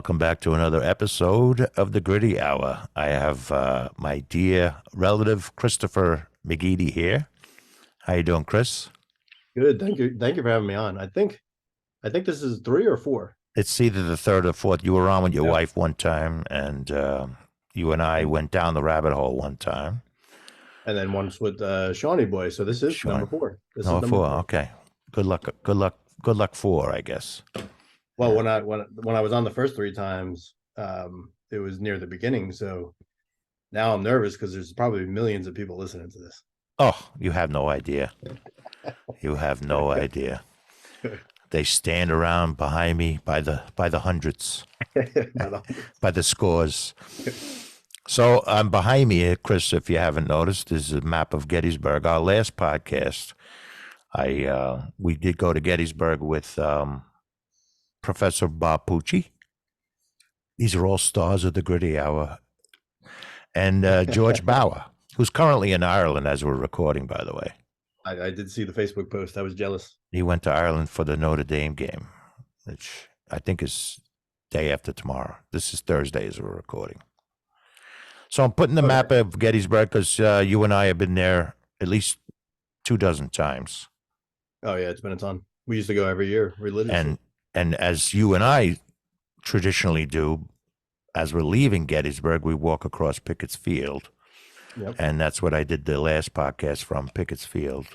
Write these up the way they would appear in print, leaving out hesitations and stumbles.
welcome back to another episode of the Gritty Hour. I have my dear relative Christopher McGeady here. How you doing, Chris? Good. Thank you for having me on. I think this is 3 or 4. It's either the third or fourth. You were on with your Yeah. wife one time, and you and I went down the rabbit hole one time. And then once with Shawnee Boy. So this is number 4. This is Number number four. 4. Okay. Good luck. Good luck. Good luck. 4, I guess. Well, when I was on the first 3 times, it was near the beginning. So now I'm nervous because there's probably millions of people listening to this. Oh, you have no idea. You have no idea. They stand around behind me by the hundreds, by the scores. So behind me, Chris, if you haven't noticed, is a map of Gettysburg. Our last podcast, we did go to Gettysburg with Professor Bob Pucci. These are all stars of the Gritty Hour. And George Bauer, who's currently in Ireland as we're recording, by the way. I did see the Facebook post. I was jealous. He went to Ireland for the Notre Dame game, which I think is day after tomorrow. This is Thursday as we're recording. So I'm putting the map of Gettysburg because you and I have been there at least 24 times. Oh, yeah, it's been a ton. We used to go every year religiously. And as you and I traditionally do, as we're leaving Gettysburg, we walk across Pickett's Field. Yep. And that's what I did the last podcast from Pickett's Field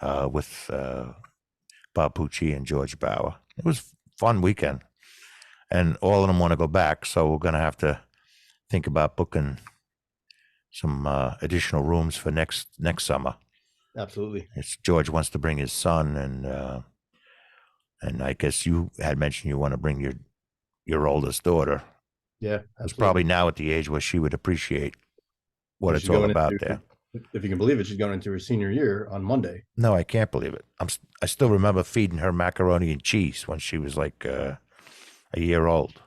with Bob Pucci and George Bauer. It was a fun weekend. And all of them want to go back, so we're going to have to think about booking some additional rooms for next summer. Absolutely. George wants to bring his son, and I guess you had mentioned you want to bring your oldest daughter. Yeah, it's probably now at the age where she would appreciate what it's all about there. If you can believe it, she's going into her senior year on Monday. No, I can't believe it. I still remember feeding her macaroni and cheese when she was like a year old.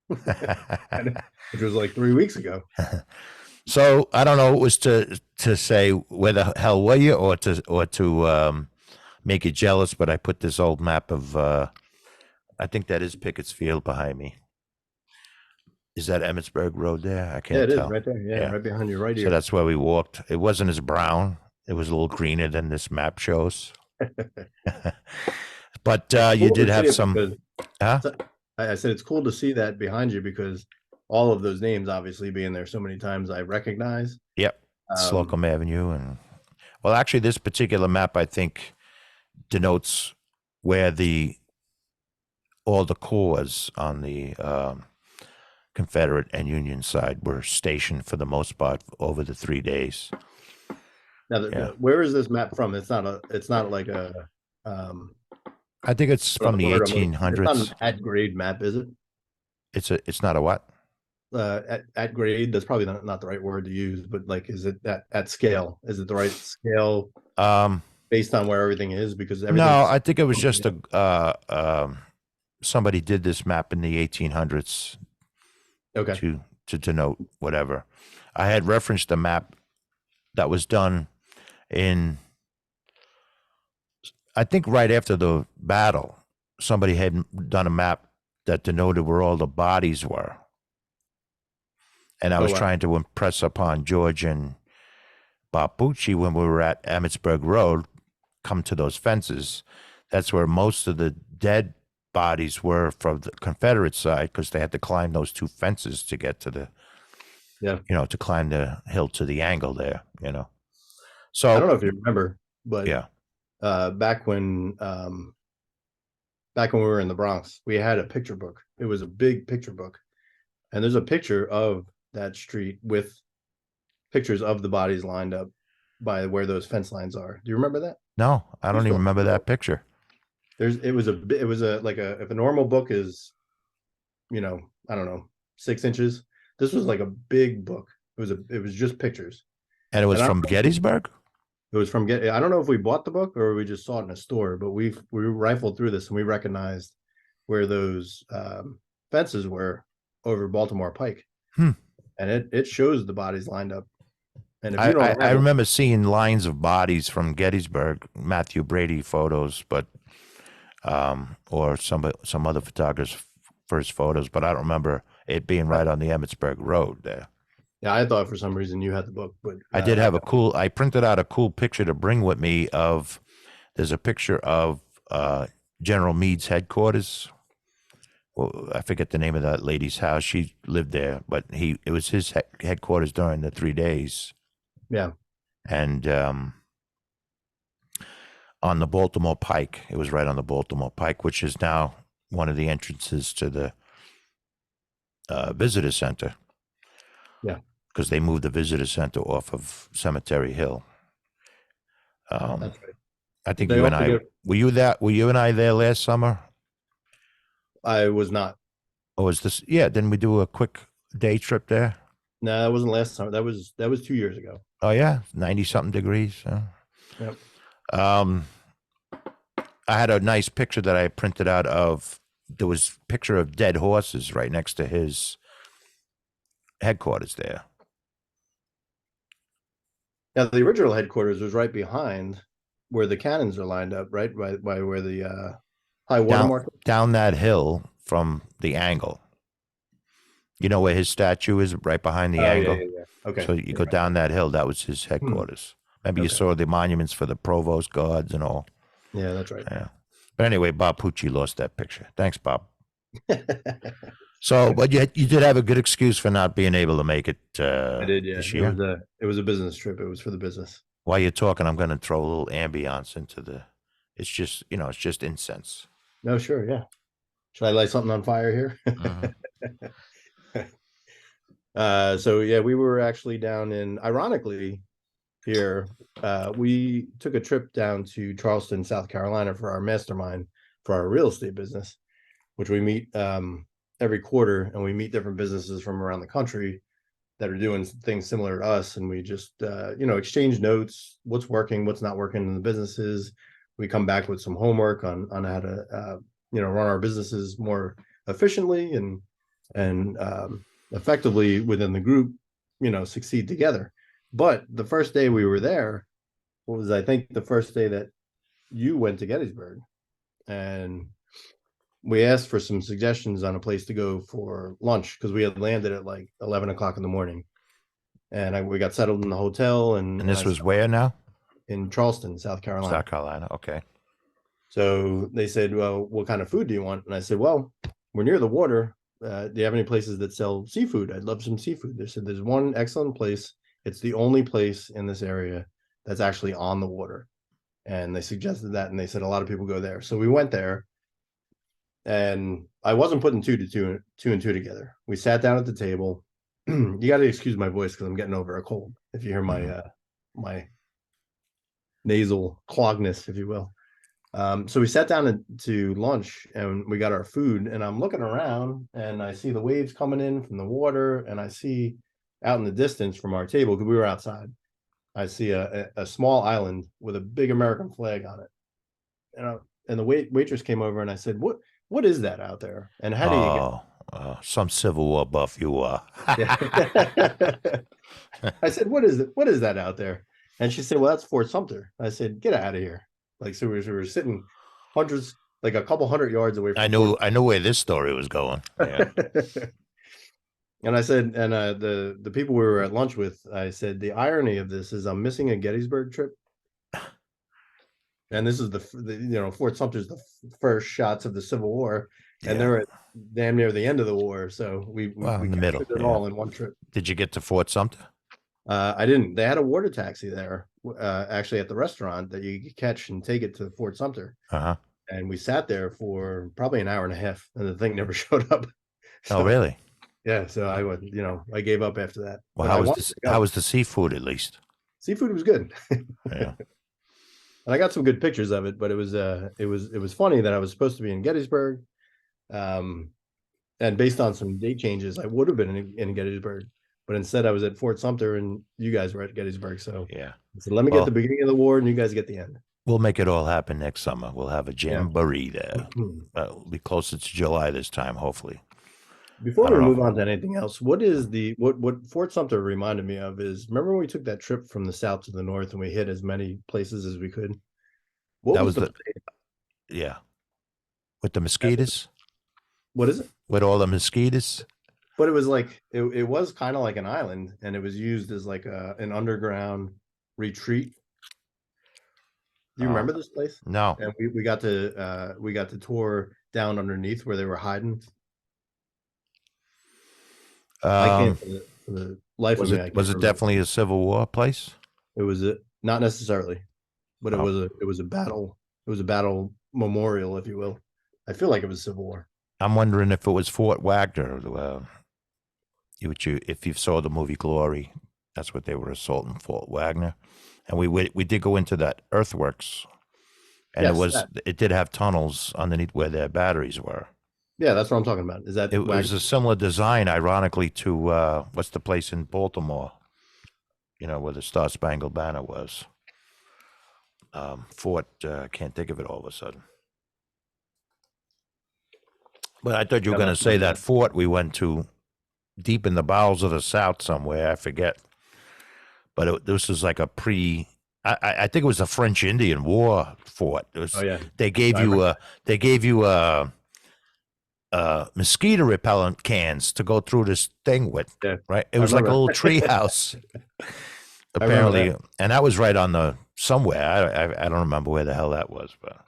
Which was like 3 weeks ago. So I don't know. It was to say where the hell were you, or to make you jealous. But I put this old map of I think that is Pickett's Field behind me. Is that Emmitsburg Road there? I can't tell. Yeah, it is right there. Yeah, right behind you, right here. So that's where we walked. It wasn't as brown. It was a little greener than this map shows. But you did have some. I said it's cool to see that behind you because all of those names, obviously being there so many times, I recognize. Yep, Slocum Avenue, and well, actually, this particular map I think denotes where all the corps on the Confederate and Union side were stationed for the most part over the 3 days. Now, where is this map from? It's not like a. I think it's from the 1800s. It's not an at grade map, is it? It's not a what? At grade. That's probably not the right word to use, but like, is it at scale? Is it the right scale? Based on where everything is, because no, I think it was just somebody did this map in the 1800s. Okay. To denote whatever. I had referenced a map that was done in, I think right after the battle, somebody had done a map that denoted where all the bodies were. And I was trying to impress upon George and Bob Pucci when we were at Emmitsburg Road, come to those fences. That's where most of the dead bodies were from the Confederate side, because they had to climb those 2 fences to get to the, to climb the hill to the angle there, So I don't know if you remember, but yeah, back when we were in the Bronx, we had a picture book. It was a big picture book, and there's a picture of that street with pictures of the bodies lined up by where those fence lines are. Do you remember that? No, I don't even remember that picture. It was if a normal book is, I don't know, 6 inches. This was like a big book. It was just pictures. And it was from Gettysburg? It was from I don't know if we bought the book or we just saw it in a store, but we rifled through this and we recognized where those fences were over Baltimore Pike. And it shows the bodies lined up. And if you I remember seeing lines of bodies from Gettysburg, Matthew Brady photos, but or some other first photos, but I don't remember it being right on the Emmitsburg Road there. Yeah, I thought for some reason you had the book, but I did have I printed out a cool picture to bring with me of, there's a picture of General Meade's headquarters. Well, I forget the name of that lady's house. She lived there, but it was his headquarters during the 3 days. Yeah. And on the Baltimore Pike, it was right on the Baltimore Pike, which is now one of the entrances to the visitor center. Yeah. Because they moved the visitor center off of Cemetery Hill. That's right. I think you and I were you and I there last summer? I was not. Or was this? Yeah. Didn't we do a quick day trip there? No, that wasn't last summer. That was 2 years ago. Oh yeah, 90-something degrees. Yep. I had a nice picture that I printed out of. There was a picture of dead horses right next to his headquarters there. Now, the original headquarters was right behind where the cannons are lined up, right? By where the high watermark. Down that hill from the angle. You know where his statue is, right behind the angle? Yeah. Okay. So you go down that hill, that was his headquarters. Maybe you saw the monuments for the provost guards and all. Yeah, that's right. Yeah. But anyway, Bob Pucci lost that picture. Thanks, Bob. So, but you did have a good excuse for not being able to make it. I did, yeah. This year. It was a business trip. It was for the business. While you're talking, I'm going to throw a little ambiance into the. It's just it's just incense. No, sure, yeah. Should I light something on fire here? So yeah, we were actually down in, ironically, here. We took a trip down to Charleston, South Carolina for our mastermind for our real estate business, which we meet every quarter, and we meet different businesses from around the country that are doing things similar to us, and we just exchange notes, what's working, what's not working in the businesses. We come back with some homework on how to run our businesses more efficiently and effectively within the group, succeed together. But the first day we were there was, I think, the first day that you went to Gettysburg, and we asked for some suggestions on a place to go for lunch because we had landed at like 11 o'clock in the morning, and we got settled in the hotel. And this was where now? In Charleston, South Carolina. South Carolina, okay. So they said, well, what kind of food do you want? And I said, well, we're near the water. Do you have any places that sell seafood? I'd love some seafood. They said, there's one excellent place. It's the only place in this area that's actually on the water. And they suggested that, and they said a lot of people go there. So we went there, and I wasn't putting two and two together. We sat down at the table. You got to excuse my voice because I'm getting over a cold. If you hear my my nasal clogness, if you will. So we sat down to lunch, and we got our food, and I'm looking around, and I see the waves coming in from the water, and I see out in the distance from our table, because we were outside, I see a small island with a big American flag on it. And the waitress came over, and I said, what is that out there? And how do you get some Civil War buff you are. I said, what is that out there? And she said, well, that's Fort Sumter. I said, get out of here. Like, so we were sitting hundreds, like a couple hundred yards away from I know where this story was going. Yeah. And I said, and the people we were at lunch with, I said, the irony of this is I'm missing a Gettysburg trip. And this is the Fort Sumter's the first shots of the Civil War, and they're at damn near the end of the war. So we in the middle, it all in one trip. Did you get to Fort Sumter? I didn't. They had a water taxi there, actually at the restaurant that you could catch and take it to Fort Sumter. And we sat there for probably an hour and a half, and the thing never showed up. So, oh, really? Yeah. So I gave up after that. Well, how was the seafood at least? Seafood was good. Yeah. And I got some good pictures of it, but it was funny that I was supposed to be in Gettysburg, and based on some date changes, I would have been in Gettysburg, but instead I was at Fort Sumter, and you guys were at Gettysburg. So yeah, so let me get the beginning of the war, and you guys get the end. We'll make it all happen next summer. We'll have a jamboree there. It'll be closer to July this time, hopefully. Before we move on to anything else, what Fort Sumter reminded me of is, remember when we took that trip from the south to the north and we hit as many places as we could? What was with the mosquitoes? What is it? with all the mosquitoes. But it was like it was kind of like an island, and it was used as like an underground retreat. Do you remember this place? No. And we got to tour down underneath where they were hiding. I can't for the life of me. I can't Was it remember. definitely a Civil War place? It was not necessarily, but Oh. it was a battle. It was a battle memorial, if you will. I feel like it was Civil War. I'm wondering if it was Fort Wagner. If you saw the movie Glory, that's what they were assaulting, Fort Wagner. And we did go into that earthworks, and Yes, it did have tunnels underneath where their batteries were. yeah, that's what I'm talking about. Is that It was a similar design, ironically, to what's the place in Baltimore? Where the Star Spangled Banner was. Fort, can't think of it all of a sudden. But I thought you were going to say that fort we went to deep in the bowels of the South somewhere. I forget. But this was like a I think it was a French Indian War fort. It was, Oh yeah, they gave you mosquito repellent cans to go through this thing with. Yeah. Right. It was like a little tree house. Apparently, and that was right on the somewhere. I don't remember where the hell that was, but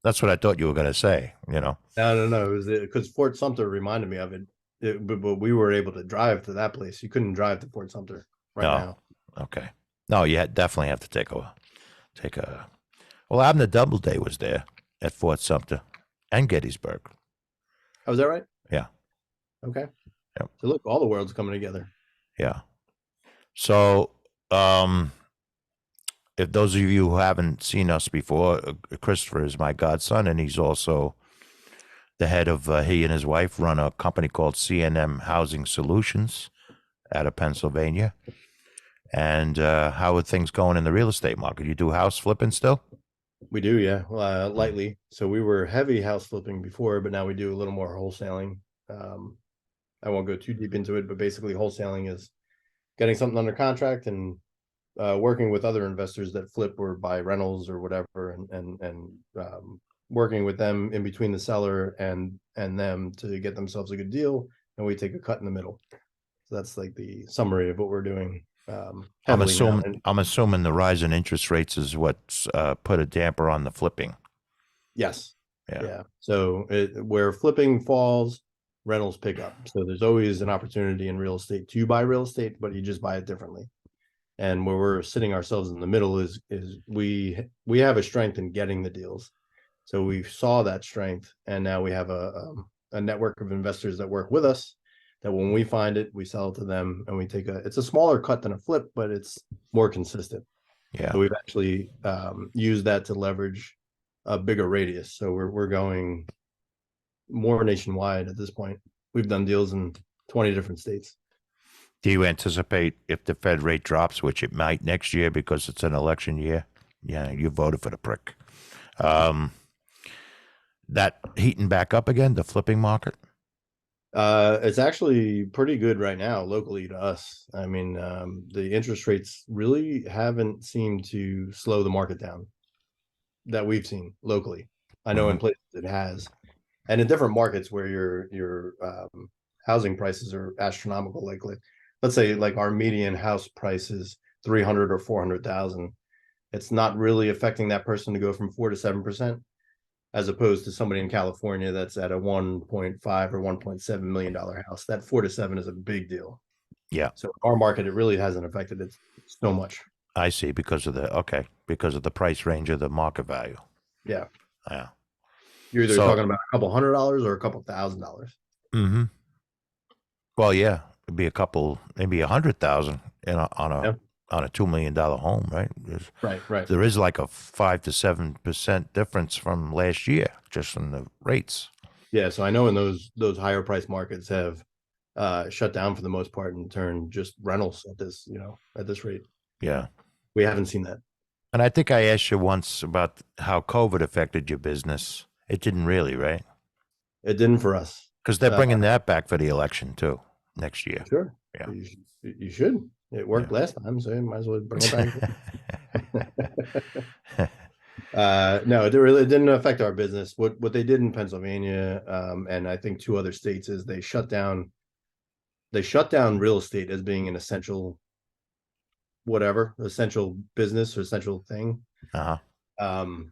that's what I thought you were going to say. No. It was because Fort Sumter reminded me of it. But we were able to drive to that place. You couldn't drive to Fort Sumter now. Okay. No, you definitely have to take a. Well, Abner Doubleday was there at Fort Sumter and Gettysburg. Oh, was that right? Yeah. Okay. Yep. So look, all the world's coming together. Yeah. So, if those of you who haven't seen us before, Christopher is my godson, and he's also the head of, he and his wife run a company called CNM Housing Solutions out of Pennsylvania. And how are things going in the real estate market? You do house flipping still? We do, yeah, lightly. So we were heavy house flipping before, but now we do a little more wholesaling. I won't go too deep into it, but basically wholesaling is getting something under contract and working with other investors that flip or buy rentals or whatever, and working with them in between the seller and them to get themselves a good deal, and we take a cut in the middle. So that's like the summary of what we're doing. I'm assuming the rise in interest rates is what's put a damper on the flipping. Yes. Yeah. So where flipping falls, rentals pick up. So there's always an opportunity in real estate to buy real estate, but you just buy it differently. And where we're sitting ourselves in the middle is we have a strength in getting the deals. So we saw that strength, and now we have a network of investors that work with us, that when we find it, we sell it to them, and we take it's a smaller cut than a flip, but it's more consistent. Yeah. So we've actually used that to leverage a bigger radius. So we're going more nationwide at this point. We've done deals in 20 different states. Do you anticipate, if the Fed rate drops, which it might next year because it's an election year? Yeah, you voted for the prick. That heating back up again, the flipping market? It's actually pretty good right now locally to us. I mean, the interest rates really haven't seemed to slow the market down that we've seen locally. I know in places it has, and in different markets where your housing prices are astronomical. Like let's say like our median house price is 300 or 400,000. It's not really affecting that person to go from 4 to 7%. As opposed to somebody in California that's at a 1.5 or $1.7 million house. That 4 to 7 is a big deal. Yeah. So our market, it really hasn't affected it so much. I see, because of the price range of the market value. Yeah. Yeah. You're either talking about a couple $100 or a couple $1,000. Mm-hmm. Well, yeah, it'd be maybe 100,000 on a $2 million home, right? Right. There is like a 5 to 7% difference from last year, just from the rates. Yeah, so I know in those higher price markets have shut down for the most part and turned just rentals at this rate. Yeah, we haven't seen that. And I think I asked you once about how COVID affected your business. It didn't really, right? It didn't for us, because they're bringing that back for the election too next year. Sure. Yeah, you should. It worked last time, so you might as well bring it back. No, it really didn't affect our business. What they did in Pennsylvania, and I think two other states, is they shut down real estate as being an essential essential business or essential thing. Uh-huh. Um,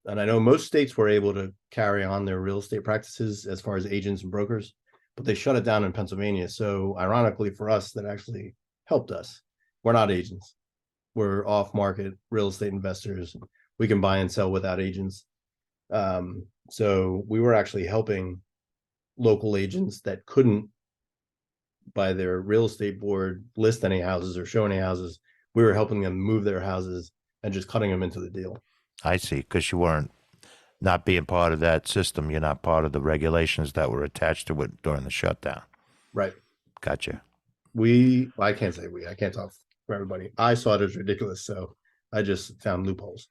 and I know most states were able to carry on their real estate practices as far as agents and brokers, but they shut it down in Pennsylvania. So ironically for us, that actually helped us. We're not agents. We're off market real estate investors. We can buy and sell without agents. So we were actually helping local agents that couldn't, by their real estate board, list any houses or show any houses. We were helping them move their houses and just cutting them into the deal. I see, because you weren't not being part of that system. You're not part of the regulations that were attached to it during the shutdown. Right. Gotcha. I can't say I can't talk for everybody. I saw it as ridiculous, so I just found loopholes.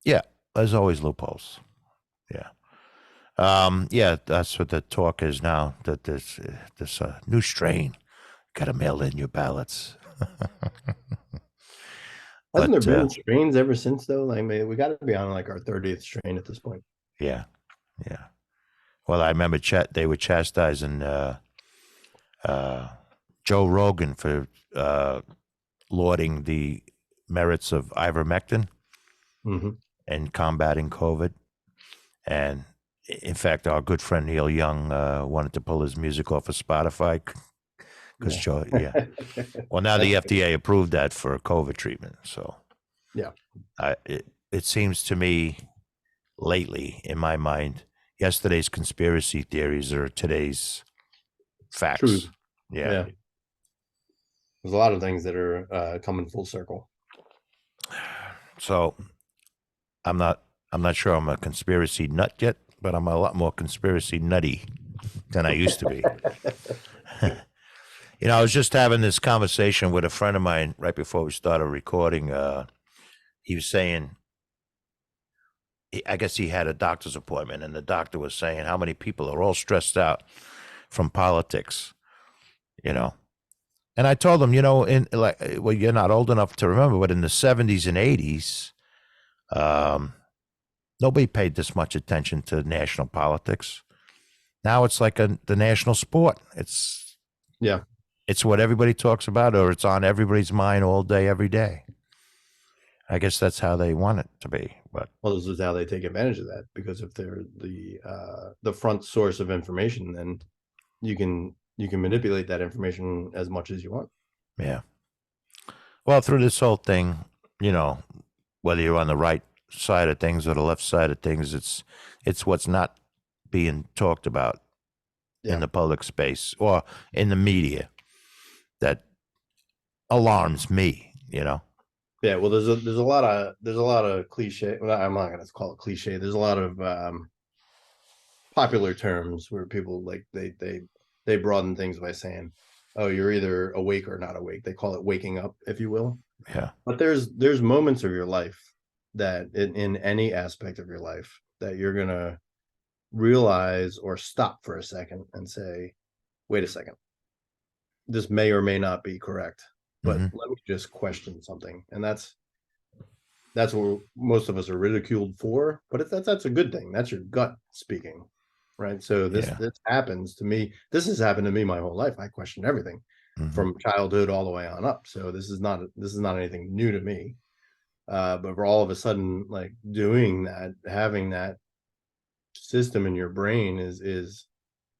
Yeah, there's always loopholes. Yeah. Yeah, that's what the talk is now. That there's this new strain. Got to mail in your ballots. Hasn't there been strains ever since though? Like, we got to be on like our 30th strain at this point. Yeah, yeah. Well, I remember they were chastising Joe Rogan for lauding the merits of ivermectin and combating COVID. And in fact, our good friend Neil Young wanted to pull his music off of Spotify because Joe, yeah. Well, now the FDA approved that for COVID treatment. So, yeah, it seems to me lately, in my mind, yesterday's conspiracy theories are today's facts. True. Yeah. There's a lot of things that are coming full circle. So I'm not sure I'm a conspiracy nut yet, but I'm a lot more conspiracy nutty than I used to be. I was just having this conversation with a friend of mine right before we started recording. He was saying, I guess he had a doctor's appointment, and the doctor was saying how many people are all stressed out from politics, And I told him, you're not old enough to remember, but in the 70s and 80s, nobody paid this much attention to national politics. Now it's like the national sport. It's what everybody talks about, or it's on everybody's mind all day, every day. I guess that's how they want it to be. But this is how they take advantage of that, because if they're the front source of information, then you can manipulate that information as much as you want. Yeah. Well, through this whole thing, whether you're on the right side of things or the left side of things, it's what's not being talked about in the public space or in the media that alarms me, Yeah, well, there's a lot of cliche. Well, I'm not gonna call it cliche. There's a lot of popular terms where people like they broaden things by saying, "Oh, you're either awake or not awake." They call it waking up, if you will. Yeah. But there's moments of your life that in any aspect of your life that you're gonna realize or stop for a second and say, "Wait a second, this may or may not be correct." But let me just question something. And that's what most of us are ridiculed for, but that's a good thing. That's your gut speaking, right? So this happens to me. This has happened to me my whole life. I question everything from childhood all the way on up. So this is not anything new to me. But for all of a sudden, like doing that, having that system in your brain is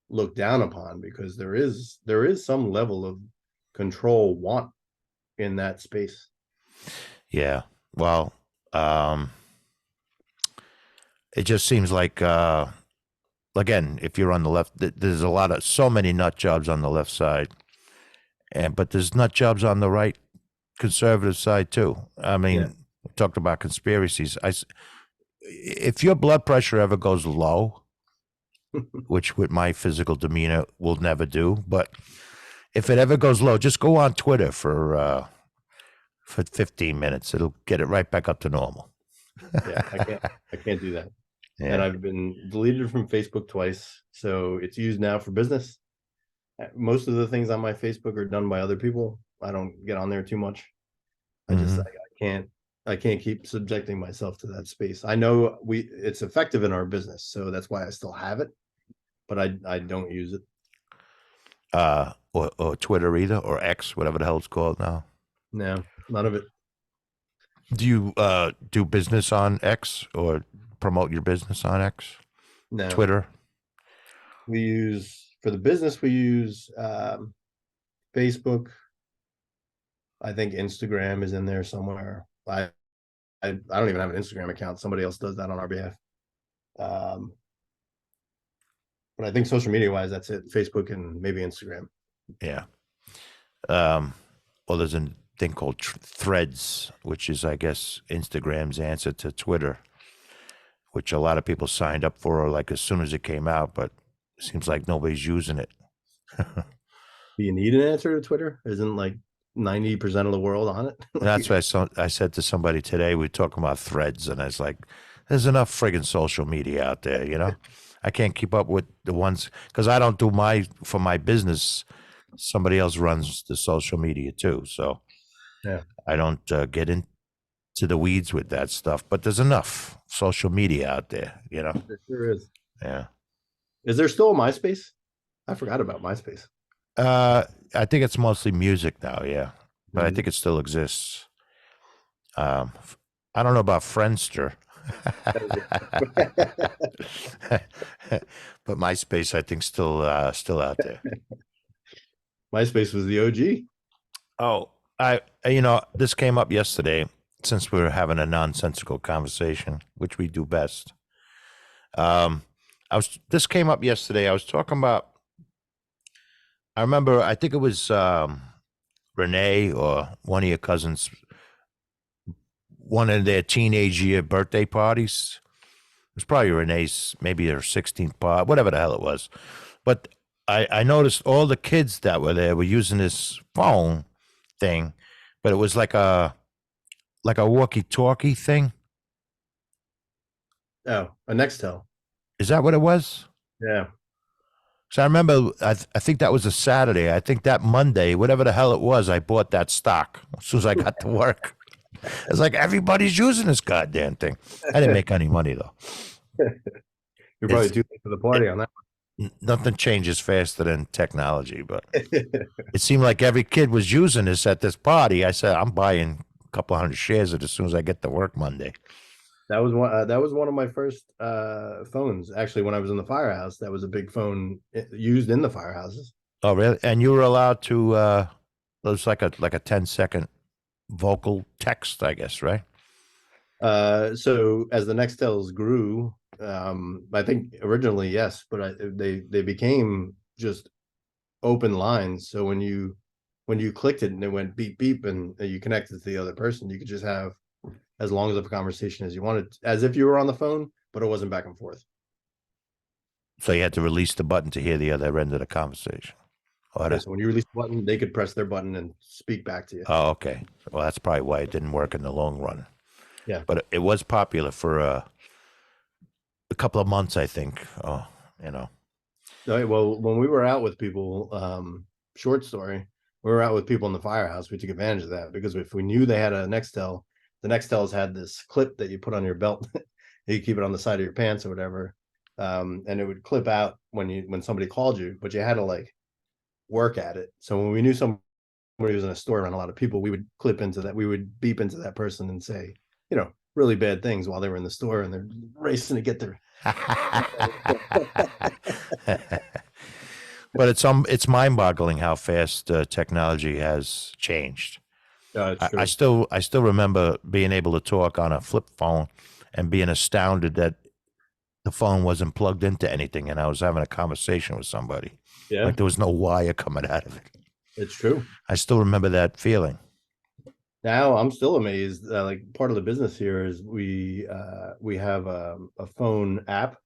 looked down upon, because there is some level of control want in that space. Yeah. Well, it just seems like, again, if you're on the left, there's so many nut jobs on the left side, but there's nut jobs on the right conservative side too. I mean, we talked about conspiracies. If your blood pressure ever goes low, which with my physical demeanor will never do, but if it ever goes low, just go on Twitter for 15 minutes. It'll get it right back up to normal. I can't do that. Yeah. And I've been deleted from Facebook twice, so it's used now for business. Most of the things on my Facebook are done by other people. I don't get on there too much. I can't I can't keep subjecting myself to that space. I know it's effective in our business, so that's why I still have it, but I don't use it. Or Twitter either, or X, whatever the hell it's called now. No, none of it. Do you do business on X or promote your business on X? No. Twitter? We use for the business. We use Facebook. I think Instagram is in there somewhere. I don't even have an Instagram account. Somebody else does that on our behalf. But I think social media wise, that's it. Facebook and maybe Instagram. Yeah. Well, there's a thing called Threads, which is, I guess, Instagram's answer to Twitter, which a lot of people signed up for like as soon as it came out, but it seems like nobody's using it. Do you need an answer to Twitter? Isn't like 90% of the world on it? That's why I said to somebody today, we were talking about Threads, and I was like, there's enough friggin' social media out there, you know? I can't keep up with the ones, because I don't do for my business. Somebody else runs the social media too. So Yeah. I don't get into the weeds with that stuff, but there's enough social media out there, you know? There sure is. Yeah. Is there still a MySpace? I forgot about MySpace. I think it's mostly music now, yeah, but I think it still exists. I don't know about Friendster, but MySpace I think still out there. MySpace was the OG. Oh, this came up yesterday since we were having a nonsensical conversation, which we do best. This came up yesterday. I was talking about. I remember, I think it was Renee or one of your cousins, one of their teenage year birthday parties. It was probably Renee's, maybe her 16th part, whatever the hell it was. But I noticed all the kids that were there were using this phone thing, but it was like a walkie-talkie thing. Oh, a Nextel. Is that what it was? Yeah. So I remember, I think that was a Saturday. I think that Monday, whatever the hell it was, I bought that stock as soon as I got to work. It's like everybody's using this goddamn thing. I didn't make any money though. You're probably too late for the party on that. Nothing changes faster than technology, but it seemed like every kid was using this at this party. I said, I'm buying a couple hundred shares of it as soon as I get to work Monday. That was one. That was one of my first phones. Actually, when I was in the firehouse, that was a big phone used in the firehouses. Oh, really? And you were allowed to. It was like a 10-second vocal text, I guess, right? So as the Nextels grew, I think originally yes, but they became just open lines. So when you clicked it and it went beep beep and you connected to the other person, you could just have as long as of a conversation as you wanted, as if you were on the phone, but it wasn't back and forth. So you had to release the button to hear the other end of the conversation. Yeah, so when you release the button, they could press their button and speak back to you. Oh, okay. Well, that's probably why it didn't work in the long run. Yeah. But it was popular for a couple of months, I think. Oh, you know. Right, well, when we were out with people, short story, we were out with people in the firehouse. We took advantage of that because if we knew they had a Nextel, the Nextels had this clip that you put on your belt. You keep it on the side of your pants or whatever, and it would clip out when somebody called you, but you had to like work at it. So when we knew somebody was in a store around a lot of people, we would clip into that. We would beep into that person and say, really bad things while they were in the store and they're racing to get their. But it's mind-boggling how fast technology has changed. I still remember being able to talk on a flip phone and being astounded that the phone wasn't plugged into anything and I was having a conversation with somebody. Yeah, like there was no wire coming out of it. It's true. I still remember that feeling. Now I'm still amazed. Like part of the business here is we have a phone app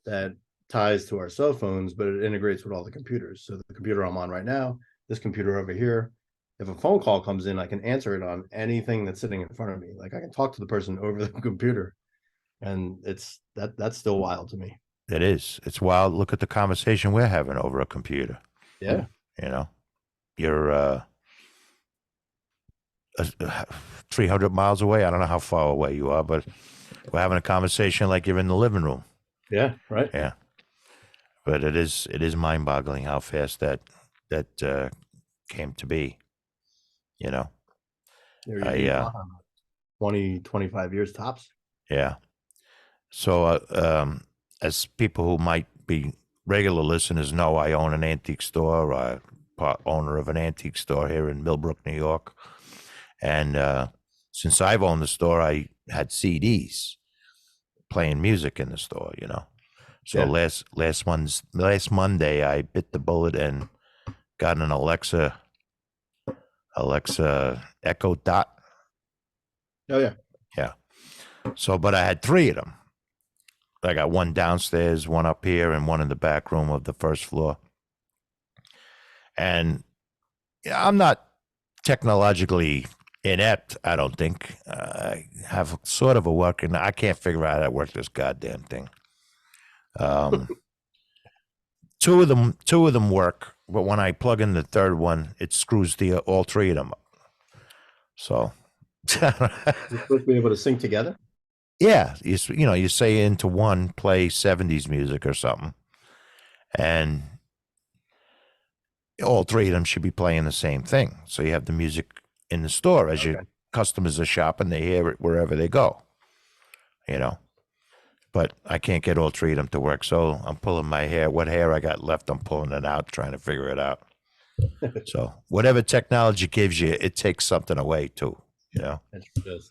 that ties to our cell phones, but it integrates with all the computers. So the computer I'm on right now, this computer over here, if a phone call comes in, I can answer it on anything that's sitting in front of me. Like I can talk to the person over the computer, and that's still wild to me. It is. It's wild. Look at the conversation we're having over a computer. Yeah. You're 300 miles away. I don't know how far away you are, but we're having a conversation like you're in the living room. Yeah, right. Yeah. But it is mind boggling how fast that came to be, you know. You're 20, 25 years tops. Yeah. So, as people who might be regular listeners know, I own an antique store, owner of an antique store here in Millbrook, New York. And since I've owned the store, I had CDs playing music in the store, you know. So Yeah. last Monday, I bit the bullet and got an Alexa Echo Dot. Oh yeah. Yeah. So, but I had three of them. I got one downstairs, one up here, and one in the back room of the first floor. And I'm not technologically inept, I don't think. I have sort of a working. I can't figure out how to work this goddamn thing. Two of them work, but when I plug in the third one, it screws all three of them up. So, You're supposed to be able to sync together. yeah, you say into one, play 70s music or something, and all three of them should be playing the same thing. So you have the music in the store as your customers are shopping, they hear it wherever they go, you know. But I can't get all three of them to work, so I'm pulling my hair. What hair I got left, I'm pulling it out, trying to figure it out. So whatever technology gives you, it takes something away too, you know. It does.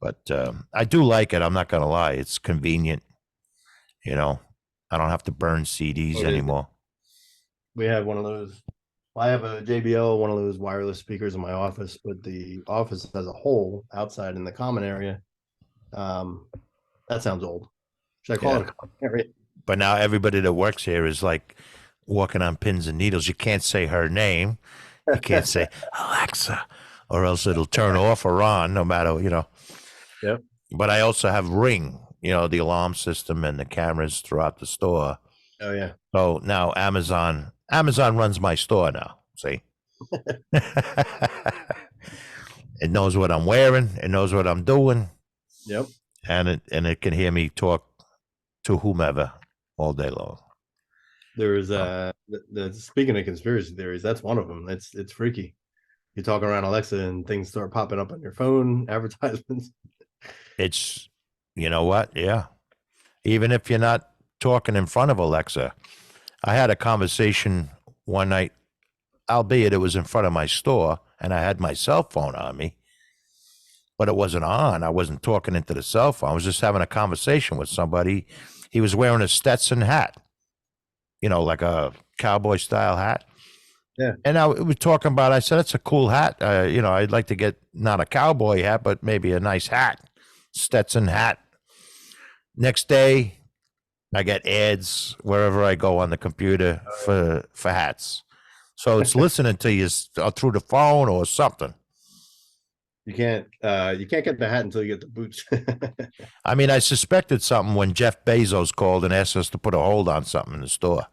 But I do like it. I'm not gonna lie; it's convenient. You know, I don't have to burn CDs anymore. We have one of those. I have a JBL, one of those wireless speakers in my office, but the office as a whole, outside in the common area, that sounds old. Should I call it a common area? But now everybody that works here is like walking on pins and needles. You can't say her name. You can't say Alexa, or else it'll turn off or on, no matter, you know. Yep. But I also have Ring, you know, the alarm system and the cameras throughout the store. Oh yeah. So now Amazon runs my store now. See, it knows what I'm wearing. It knows what I'm doing. Yep. And it can hear me talk to whomever all day long. There is the speaking of conspiracy theories, that's one of them. It's freaky. You talk around Alexa and things start popping up on your phone, advertisements. It's, you know what? Yeah. Even if you're not talking in front of Alexa. I had a conversation one night, albeit it was in front of my store, and I had my cell phone on me, but it wasn't on. I wasn't talking into the cell phone. I was just having a conversation with somebody. He was wearing a Stetson hat, you know, like a cowboy style hat. Yeah. And I was talking about, I said, it's a cool hat. You know, I'd like to get not a cowboy hat, but maybe a nice hat, Stetson hat. Next day, I get ads wherever I go on the computer for hats. So it's listening to you through the phone or something. You can't get the hat until you get the boots. I mean, I suspected something when Jeff Bezos called and asked us to put a hold on something in the store.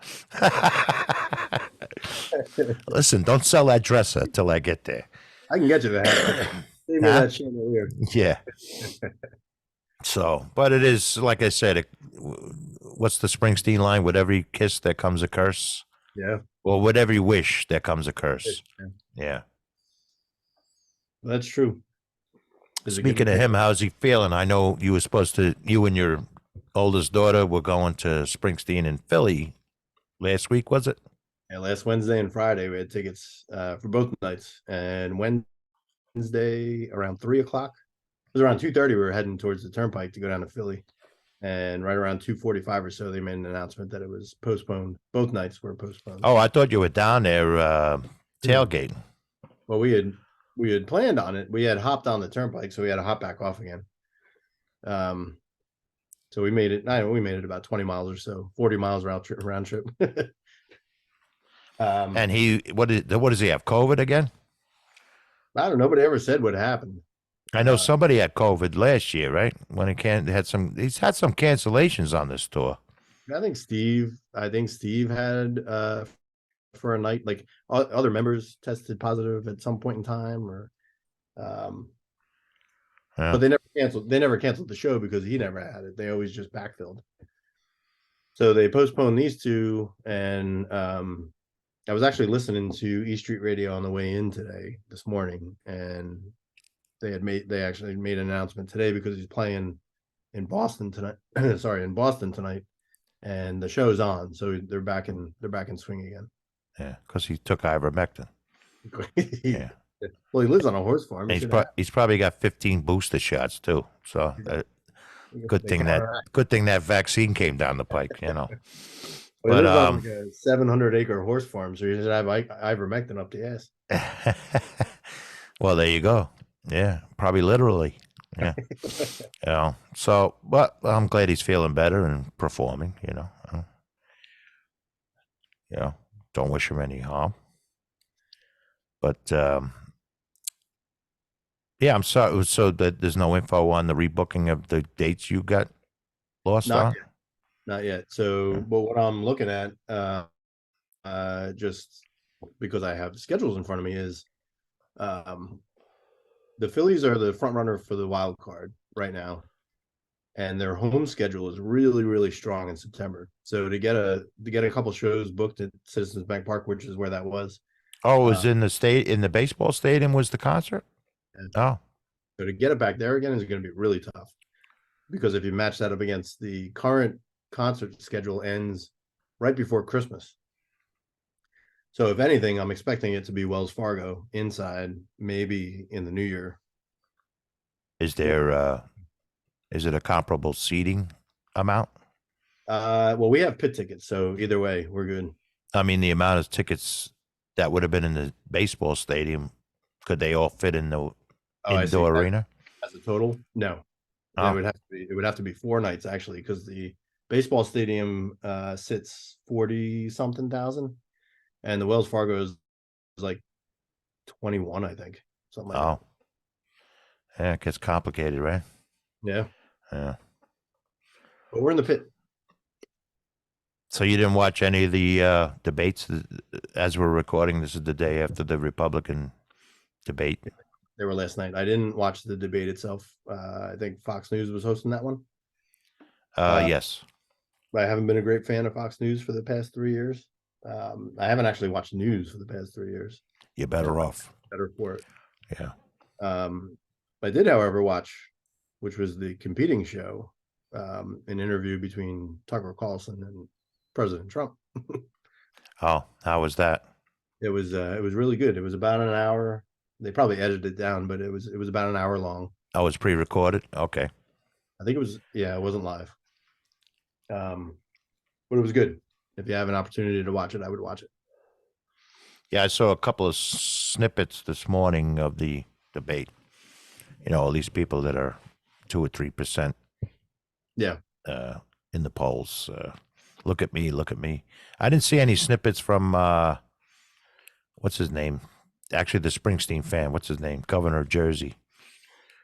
Listen, don't sell that dresser till I get there. I can get you the hat. Save me that chandelier. Yeah. So, but it is, like I said, what's the Springsteen line? With every kiss, there comes a curse. Yeah. Well, with every wish, there comes a curse. Yeah. That's true. Speaking of him, how's he feeling? I know you and your oldest daughter were going to Springsteen in Philly last week, was it? Yeah, last Wednesday and Friday we had tickets for both nights. And Wednesday around 3:00. It was around 2:30. We were heading towards the turnpike to go down to Philly. And right around 2:45 or so, they made an announcement that it was postponed. Both nights were postponed. Oh, I thought you were down there tailgating. Well, we had planned on it. We had hopped on the turnpike, so we had to hop back off again. So we made it. We made it about 20 miles or so, 40 miles round trip. And what does he have? COVID again? I don't know. Nobody ever said what happened. I know somebody had COVID last year, right? When he's had some cancellations on this tour. I think Steve had for a night, like other members tested positive at some point in time, or Yeah. But they never canceled the show because he never had it. They always just backfilled. So they postponed these two, and I was actually listening to E Street Radio on the way in this morning, and they actually made an announcement today because he's playing in Boston tonight. Sorry, in Boston tonight, and the show's on, so they're back in swing again. Yeah, because he took ivermectin. Yeah. Well, he lives on a horse farm. He's probably got 15 booster shots too. So good thing that vaccine came down the pike, you know. Well, he lives on like a 700-acre horse farm, so you should have ivermectin up the ass. Well, there you go. Yeah, probably literally. Yeah. So, but I'm glad he's feeling better and performing, you know. Don't wish him any harm. But yeah, I'm sorry. So that there's no info on the rebooking of the dates you got lost on? Not yet. So, but what I'm looking at, just because I have the schedules in front of me, is the Phillies are the front runner for the wild card right now, and their home schedule is really, really strong in September. So to get a couple shows booked at Citizens Bank Park, which is where that was. Oh, it was in the baseball stadium was the concert? Oh. So to get it back there again is going to be really tough, because if you match that up against the current concert schedule ends right before Christmas. So if anything, I'm expecting it to be Wells Fargo inside, maybe in the new year. Is it a comparable seating amount? Well, we have pit tickets, so either way, we're good. I mean, the amount of tickets that would have been in the baseball stadium, could they all fit in the indoor arena? As a total? No. It would have to be 4 nights actually, because the baseball stadium sits 40 something thousand, and the Wells Fargo is like 21, I think, something like that. Yeah, it gets complicated, right? Yeah. But we're in the pit. So you didn't watch any of the debates as we're recording? This is the day after the Republican debate. They were last night. I didn't watch the debate itself. I think Fox News was hosting that one. Yes. I haven't been a great fan of Fox News for the past 3 years. I haven't actually watched news for the past 3 years. You're better off. Better for it. Yeah. I did, however, watch, which was the competing show, an interview between Tucker Carlson and President Trump. Oh, how was that? It was really good. It was about an hour. They probably edited it down, but it was about an hour long. Oh, it's pre-recorded? Okay. I think it was, it wasn't live. But it was good. If you have an opportunity to watch it, I would watch it. Yeah, I saw a couple of snippets this morning of the debate. You know, all these people that are 2 or 3%. Yeah. In the polls. Look at me, look at me. I didn't see any snippets from what's his name? Actually, the Springsteen fan. What's his name? Governor of Jersey.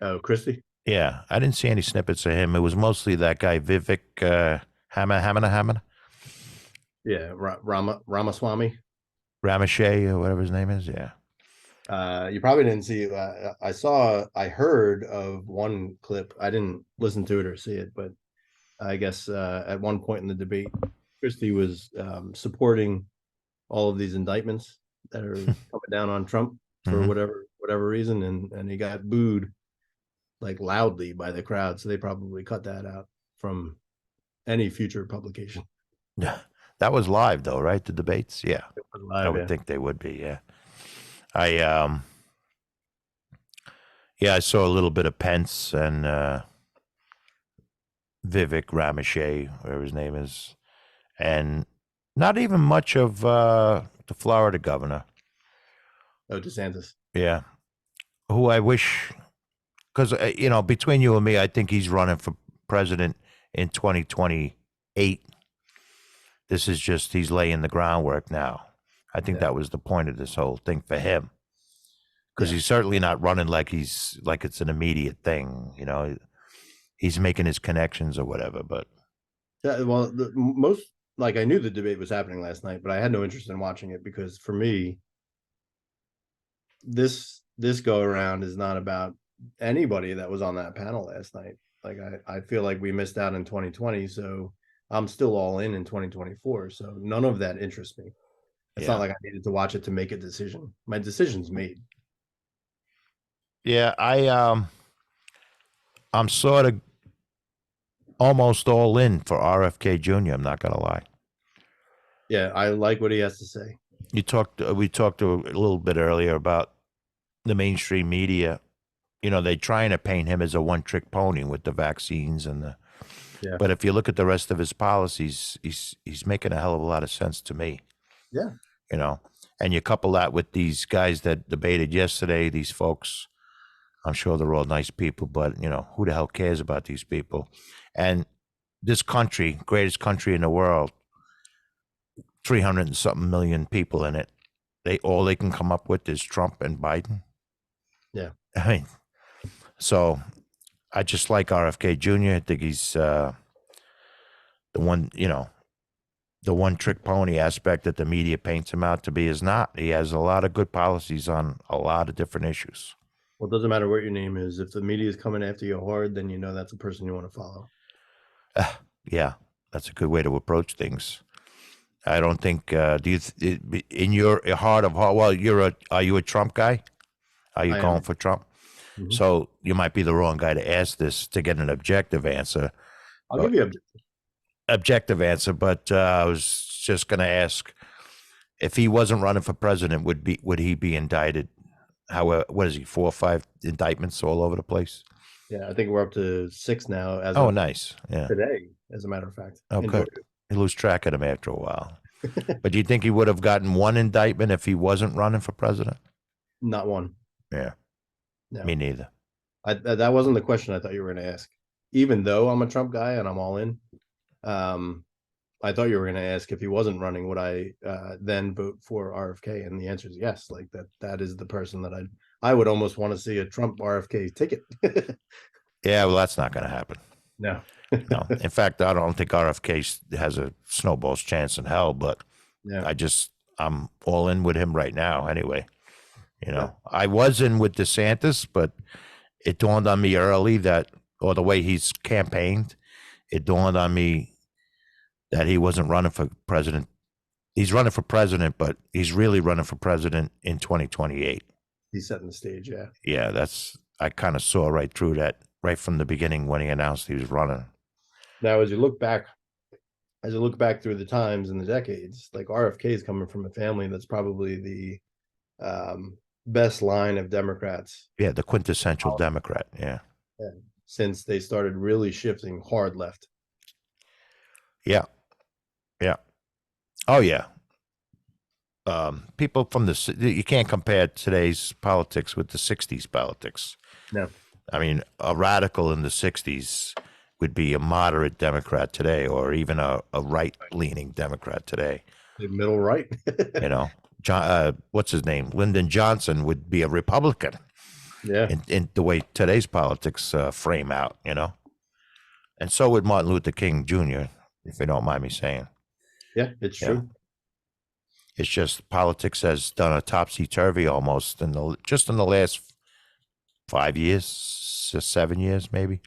Oh, Christie? Yeah, I didn't see any snippets of him. It was mostly that guy Vivek Hamana. Yeah, Ramaswamy. Ramashay, or whatever his name is. Yeah. You probably didn't see. I heard of one clip. I didn't listen to it or see it, but I guess at one point in the debate, Christie was supporting all of these indictments that are coming down on Trump for whatever reason, and he got booed like loudly by the crowd. So they probably cut that out from any future publication. Yeah, that was live though, right? The debates. Yeah, live, I would think they would be. Yeah, I saw a little bit of Pence and Vivek Ramashay, whatever his name is, and not even much of the Florida governor. Oh, DeSantis. Yeah, who I wish, because between you and me, I think he's running for president in 2028. This is just he's laying the groundwork now. I think that was the point of this whole thing for him, because he's certainly not running like it's an immediate thing. You know, he's making his connections or whatever. But yeah, well, I knew the debate was happening last night, but I had no interest in watching it because for me, this go around is not about anybody that was on that panel last night. Like I feel like we missed out in 2020, so I'm still all in 2024. So none of that interests me. It's not Yeah. like I needed to watch it to make a decision. My decision's made. Yeah, I'm sort of almost all in for RFK Jr. I'm not gonna lie. Yeah, I like what he has to say. We talked a little bit earlier about the mainstream media. You know, they're trying to paint him as a one-trick pony with the vaccines and the. Yeah. But if you look at the rest of his policies, he's making a hell of a lot of sense to me. Yeah. You know, and you couple that with these guys that debated yesterday. These folks, I'm sure they're all nice people, but you know, who the hell cares about these people? And this country, greatest country in the world, 300 and something million people in it. They can come up with is Trump and Biden. Yeah. I mean, so I just like RFK Jr. I think he's the one, you know, the one trick pony aspect that the media paints him out to be is not. He has a lot of good policies on a lot of different issues. Well, it doesn't matter what your name is. If the media is coming after you hard, then you know that's a person you want to follow. Yeah, that's a good way to approach things. I don't think. Do you, in your heart of heart? Well, are you a Trump guy? Are you I going am. for Trump? Mhm. So you might be the wrong guy to ask this to get an objective answer. I'll give you a Objective answer, but I was just going to ask if he wasn't running for president, would he be indicted? How what is he, 4 or 5 indictments all over the place? Yeah, I think we're up to 6 now as Oh, of nice. Yeah. today, as a matter of fact. Oh, in good. Georgia. You lose track of him after a while. But do you think he would have gotten one indictment if he wasn't running for president? Not one. Yeah, No. me neither. That wasn't the question I thought you were going to ask. Even though I'm a Trump guy and I'm all in, I thought you were going to ask if he wasn't running, would I then vote for RFK? And the answer is yes. Like that is the person that I would almost want to see a Trump RFK ticket. Yeah, well, that's not going to happen. No. No. In fact, I don't think RFK has a snowball's chance in hell, but Yeah. I'm all in with him right now anyway. You know, Yeah. I was in with DeSantis, but it dawned on me early or the way he's campaigned, it dawned on me that he wasn't running for president. He's running for president, but he's really running for president in 2028. He's setting the stage. Yeah. Yeah, I kind of saw right through that right from the beginning when he announced he was running. Now, as you look back through the times and the decades, like RFK is coming from a family that's probably the best line of Democrats. Yeah, the quintessential Democrat. Yeah. Since they started really shifting hard left. Yeah. Yeah. Oh, yeah. People from you can't compare today's politics with the 60s politics. No. I mean, a radical in the 60s would be a moderate Democrat today, or even a right-leaning Democrat today. The middle right. You know, what's his name? Lyndon Johnson would be a Republican. Yeah. In the way today's politics frame out, you know. And so would Martin Luther King Jr., if you don't mind me saying. Yeah, it's true. It's just politics has done a topsy-turvy almost in the last 5 years, 7 years, maybe.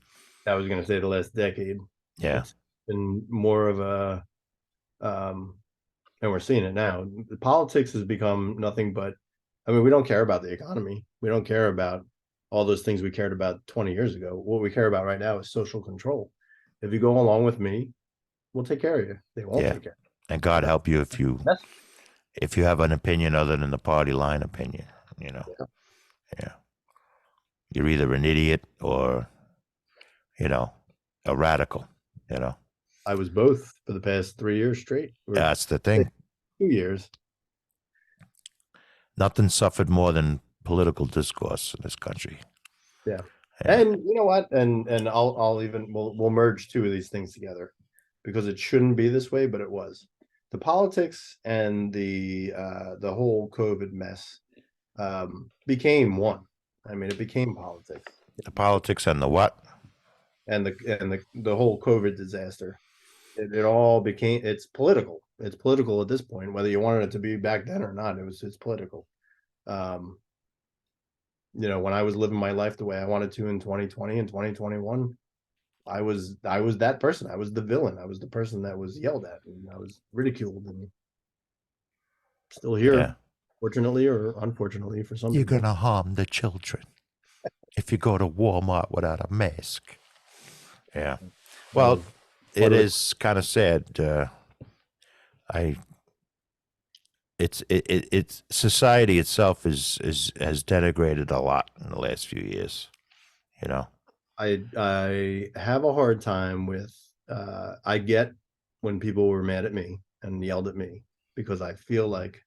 I was going to say the last decade. Yeah. It's been more of a, and we're seeing it now. The politics has become nothing but, I mean, we don't care about the economy. We don't care about all those things we cared about 20 years ago. What we care about right now is social control. If you go along with me, we'll take care of you. They won't take care. And God help you if you have an opinion other than the party line opinion, you know. Yeah. You're either an idiot or, you know, a radical, you know. I was both for the past 3 years straight. That's the thing. 2 years. Nothing suffered more than political discourse in this country. Yeah. And you know what? And we'll merge two of these things together because it shouldn't be this way, but it was. The politics and the whole COVID mess became one. I mean, it became politics. The politics and the what? And the whole COVID disaster. It all became, it's political. It's political at this point, whether you wanted it to be back then or not. It's political. when I was living my life the way I wanted to in 2020 and 2021, I was that person. I was the villain. I was the person that was yelled at and I was ridiculed, and still Yeah. here, fortunately or unfortunately for some You're people. gonna harm the children if you go to Walmart without a mask. Yeah. That Well, was part it of the is kind of sad. I it's society itself is has denigrated a lot in the last few years. You know. I have a hard time with I get when people were mad at me and yelled at me, because I feel like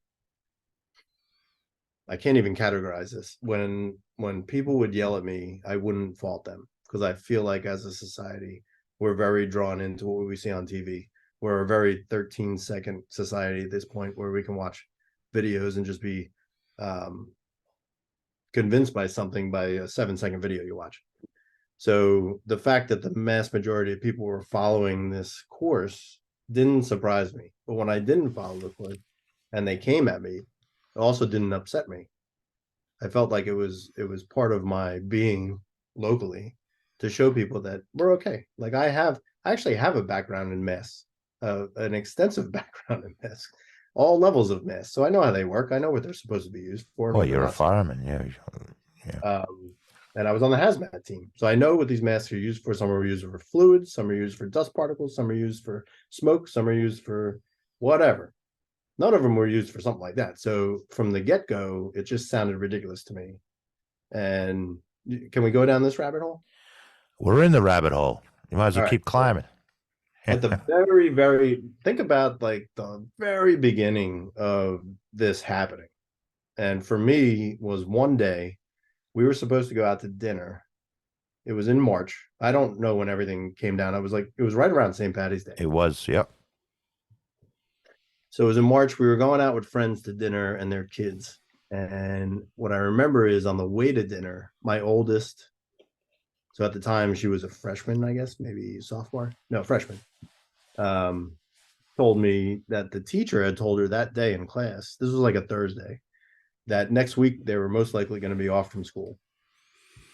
I can't even categorize this. When people would yell at me, I wouldn't fault them, because I feel like as a society, we're very drawn into what we see on TV. We're a very 13-second society at this point, where we can watch videos and just be um, convinced by something by a 7-second video you watch. So the fact that the mass majority of people were following this course didn't surprise me. But when I didn't follow the course and they came at me, it also didn't upset me. I felt like it was part of my being locally to show people that we're okay. Like I actually have a background in mass, an extensive background in mass, all levels of mass. So I know how they work. I know what they're supposed to be used for and Well, what they're you're a not. fireman. Yeah. Yeah. And I was on the hazmat team, so I know what these masks are used for. Some are used for fluids, some are used for dust particles, some are used for smoke, some are used for whatever. None of them were used for something like that. So from the get go, it just sounded ridiculous to me. And can we go down this rabbit hole? We're in the rabbit hole. You might as All well right. keep climbing. At the very, think about like the very beginning of this happening. And for me was one day we were supposed to go out to dinner. It was in March. I don't know when everything came down. It was right around St. Patty's Day. It was. Yep. So it was in March. We were going out with friends to dinner and their kids. And what I remember is on the way to dinner, my oldest, so at the time she was a freshman, I guess, maybe sophomore. No, freshman. Um, told me that the teacher had told her that day in class, this was like a Thursday, that next week they were most likely going to be off from school.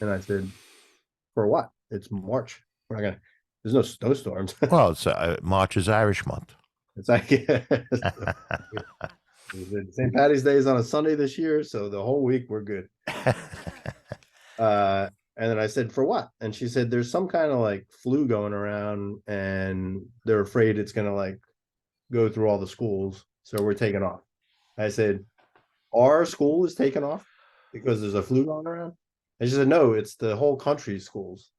And I said, for what? It's March. We're not gonna, there's no snowstorms. Well, it's March is Irish month. It's like St. Patty's Day is on a Sunday this year, so the whole week we're good. And then I said, for what? And she said, there's some kind of like flu going around, and they're afraid it's gonna like go through all the schools, so we're taking off. I said, our school is taking off because there's a flu going around? And she said, no, it's the whole country's schools.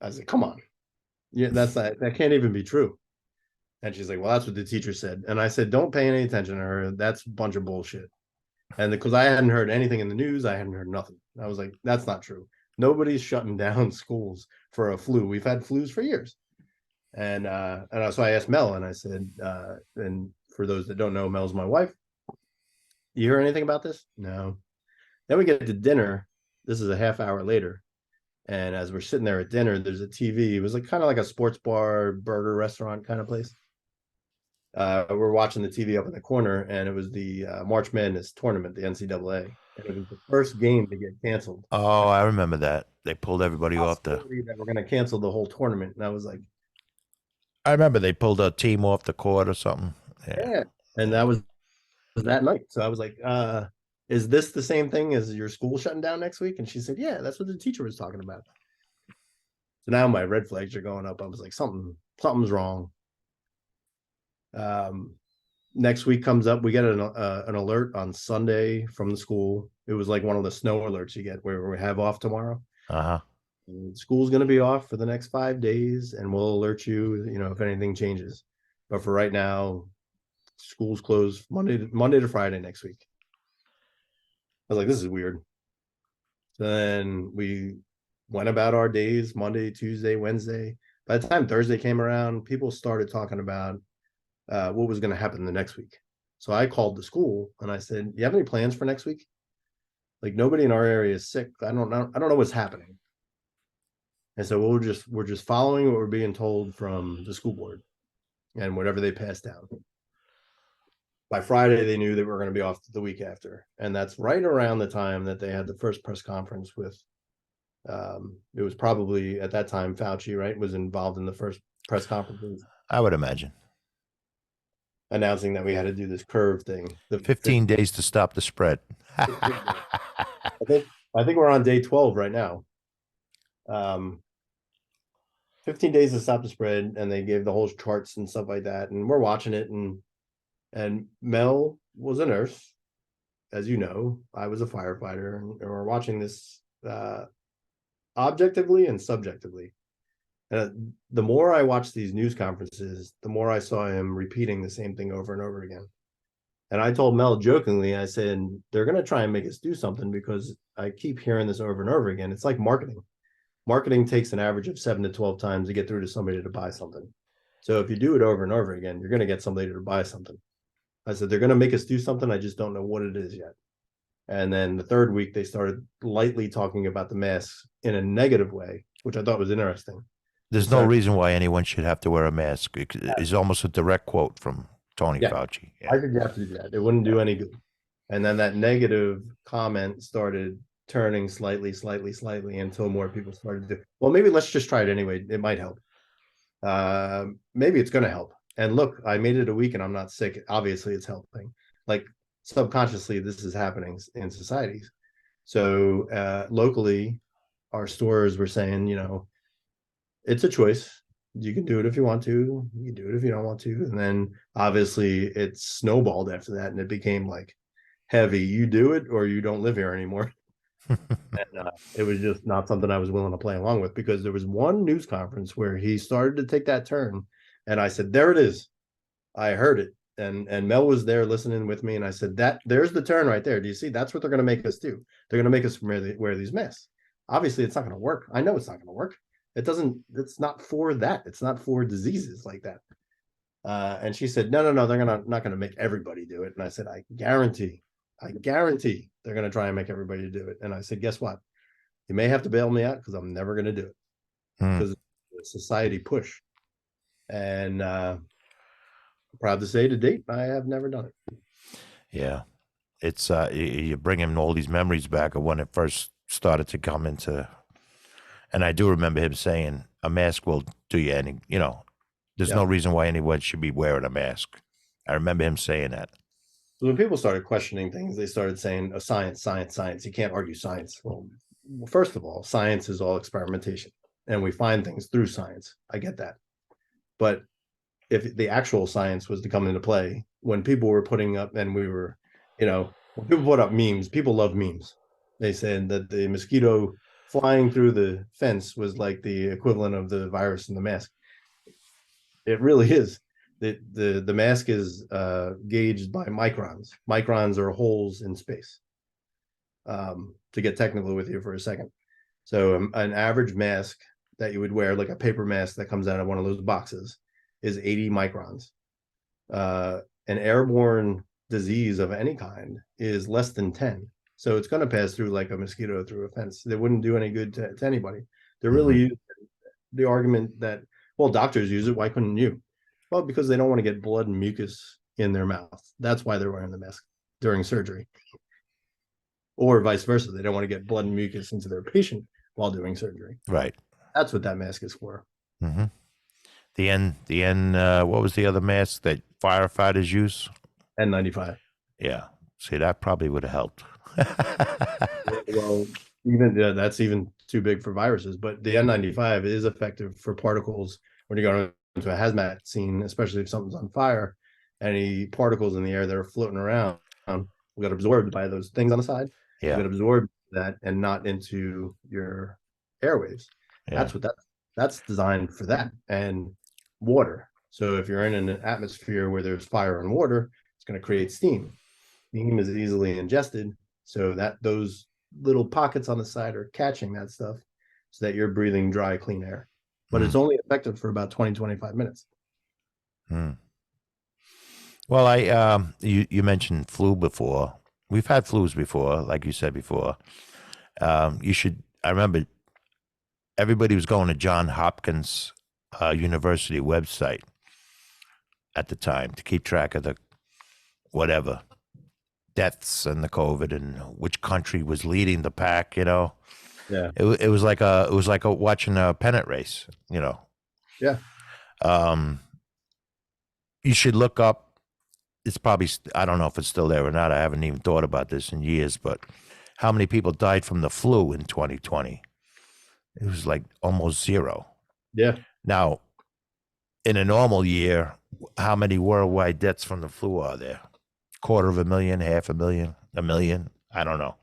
I said, come on. Yeah, that can't even be true. And she's like, well, that's what the teacher said. And I said, don't pay any attention to her. That's a bunch of bullshit. And because I hadn't heard anything in the news, I hadn't heard nothing. I was like, that's not true. Nobody's shutting down schools for a flu. We've had flus for years. And so I asked Mel, and I said, and for those that don't know, Mel's my wife. You hear anything about this? No. Then we get to dinner. This is a half hour later. And as we're sitting there at dinner, there's a TV. It was like kind of like a sports bar, burger restaurant kind of place. We're watching the TV up in the corner, and it was the March Madness tournament, the NCAA, and it was the first game to get canceled. Oh, I remember that. They pulled everybody off the. That we're going to cancel the whole tournament, and I was like, I remember they pulled a team off the court or something. yeah. And that was that night. So I was like, is this the same thing as your school shutting down next week? And she said, yeah, that's what the teacher was talking about. So now my red flags are going up. I was like, something's wrong. Next week comes up, we get an alert on Sunday from the school. It was like one of the snow alerts you get where we have off tomorrow. Uh-huh. School's going to be off for the next 5 days, and we'll alert you, if anything changes. But for right now, school's closed Monday to Friday next week. I was like, this is weird. Then we went about our days, Monday, Tuesday, Wednesday. By the time Thursday came around, people started talking about what was going to happen the next week. So I called the school and I said, you have any plans for next week? Like, nobody in our area is sick. I don't know what's happening. And so we're just following what we're being told from the school board and whatever they pass down. by Friday, they knew they were going to be off the week after. And that's right around the time that they had the first press conference with, it was probably at that time, Fauci, right, was involved in the first press conference I would imagine. announcing that we had to do this curve thing. The 15 days to stop the spread. I think we're on day 12 right now. 15 days to stop the spread, and they gave the whole charts and stuff like that. And we're watching it, and Mel was a nurse, as you know. I was a firefighter, and we're watching this objectively and subjectively. And the more I watched these news conferences, the more I saw him repeating the same thing over and over again. And I told Mel jokingly, I said, they're going to try and make us do something because I keep hearing this over and over again. It's like marketing. Marketing takes an average of 7 to 12 times to get through to somebody to buy something. So if you do it over and over again, you're going to get somebody to buy something. I said, they're going to make us do something. I just don't know what it is yet. And then the third week, they started lightly talking about the masks in a negative way, which I thought was interesting. There's no reason why anyone should have to wear a mask. It's almost a direct quote from Tony Fauci. Yeah. I think you have to do that. It wouldn't do any good. And then that negative comment started turning slightly until more people started to, well, maybe let's just try it anyway. It might help. Maybe it's going to help. And look, I made it a week and I'm not sick. Obviously, it's helping. Like subconsciously, this is happening in societies. So locally, our stores were saying, it's a choice. You can do it if you want to. You can do it if you don't want to. And then obviously it snowballed after that, and it became like heavy. You do it or you don't live here anymore. And it was just not something I was willing to play along with, because there was one news conference where he started to take that turn, and I said, there it is. I heard it. And Mel was there listening with me, and I said, there's the turn right there. Do you see? That's what they're going to make us do. They're going to make us wear these masks. Obviously, it's not going to work. I know it's not going to work. It's not for that. It's not for diseases like that. And she said, no, they're not going to make everybody do it. And I said, I guarantee they're going to try and make everybody do it. And I said, guess what? You may have to bail me out because I'm never going to do it, because it's a society push. And proud to say to date, I have never done it. Yeah. It's you bring him all these memories back of when it first started to come into, and I do remember him saying a mask will do you any, there's no reason why anyone should be wearing a mask. I remember him saying that. So when people started questioning things, they started saying, science. You can't argue science. Well, first of all, science is all experimentation, and we find things through science. I get that. But if the actual science was to come into play, when people were putting up, and we were, when people put up memes, people love memes. They said that the mosquito flying through the fence was like the equivalent of the virus in the mask. It really is. The mask is gauged by microns. Microns are holes in space. To get technical with you for a second. So an average mask that you would wear, like a paper mask that comes out of one of those boxes, is 80 microns. An airborne disease of any kind is less than 10. So it's going to pass through like a mosquito through a fence. They wouldn't do any good to anybody. They really use the argument that, well, doctors use it. Why couldn't you? Well, because they don't want to get blood and mucus in their mouth. That's why they're wearing the mask during surgery. Or vice versa. They don't want to get blood and mucus into their patient while doing surgery. Right. That's what that mask is for. Mm-hmm. What was the other mask that firefighters use? N95. Yeah. See, that probably would have helped. Well, that's even too big for viruses, but the N95 is effective for particles when you go into a hazmat scene, especially if something's on fire. Any particles in the air that are floating around will get absorbed by those things on the side. Yeah. Get absorbed that and not into your airwaves. Yeah. That's designed for that. And water. So if you're in an atmosphere where there's fire and water, it's going to create steam. Steam is easily ingested, so that those little pockets on the side are catching that stuff so that you're breathing dry, clean air. But it's only effective for about 20-25 minutes. Well, you mentioned flu before. We've had flus before, like you said before. I remember everybody was going to John Hopkins University website at the time to keep track of whatever deaths and the COVID and which country was leading the pack. Yeah. It was like a watching a pennant race. Yeah. You should look up. It's probably, I don't know if it's still there or not. I haven't even thought about this in years, but how many people died from the flu in 2020? It was like almost zero. Yeah. Now, in a normal year, how many worldwide deaths from the flu are there? 250,000, 500,000, 1,000,000? I don't know.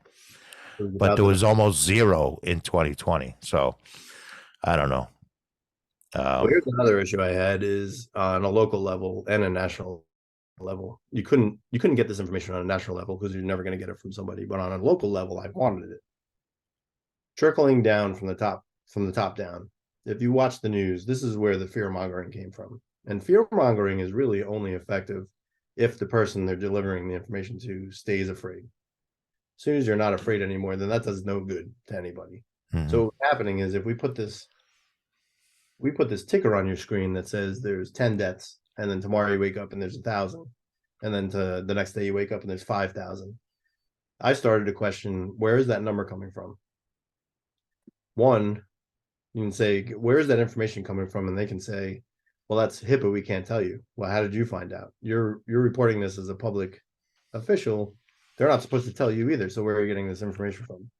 But there was almost zero in 2020. So I don't know. Well, here's another issue I had is on a local level and a national level. You couldn't get this information on a national level because you're never going to get it from somebody. But on a local level, I wanted it. Trickling down from the top down. If you watch the news, this is where the fear mongering came from. And fear mongering is really only effective if the person they're delivering the information to stays afraid. As soon as you're not afraid anymore, then that does no good to anybody. Mm-hmm. So what's happening is if we put this ticker on your screen that says there's 10 deaths, and then tomorrow you wake up and there's 1,000, and then the next day you wake up and there's 5,000. I started to question, where is that number coming from? One, you can say, where is that information coming from? And they can say, well, that's HIPAA, we can't tell you. Well, how did you find out? You're reporting this as a public official. They're not supposed to tell you either. So where are you getting this information from?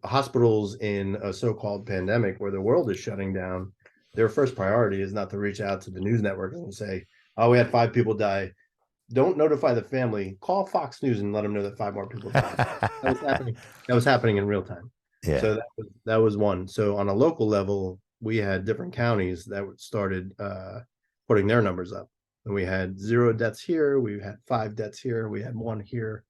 Hospitals in a so-called pandemic where the world is shutting down, their first priority is not to reach out to the news networks and say, oh, we had 5 people die. Don't notify the family. Call Fox News and let them know that 5 more people died. That was happening in real time. Yeah. So that was one. So on a local level, we had different counties that started putting their numbers up. And we had 0 deaths here. We had 5 deaths here. We had 1 here.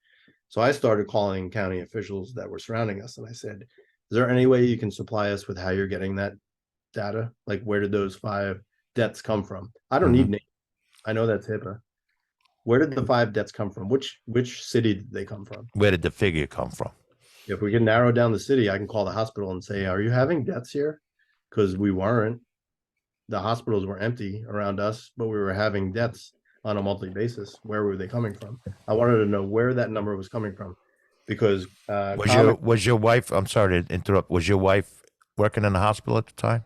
So I started calling county officials that were surrounding us. And I said, is there any way you can supply us with how you're getting that data? Like, where did those 5 deaths come from? I don't need names. I know that's HIPAA. Where did the 5 deaths come from? Which city did they come from? Where did the figure come from? If we can narrow down the city, I can call the hospital and say, are you having deaths here? Because we weren't. The hospitals were empty around us, but we were having deaths on a monthly basis. Where were they coming from? I wanted to know where that number was coming from, because was your wife, I'm sorry to interrupt, was your wife working in the hospital at the time?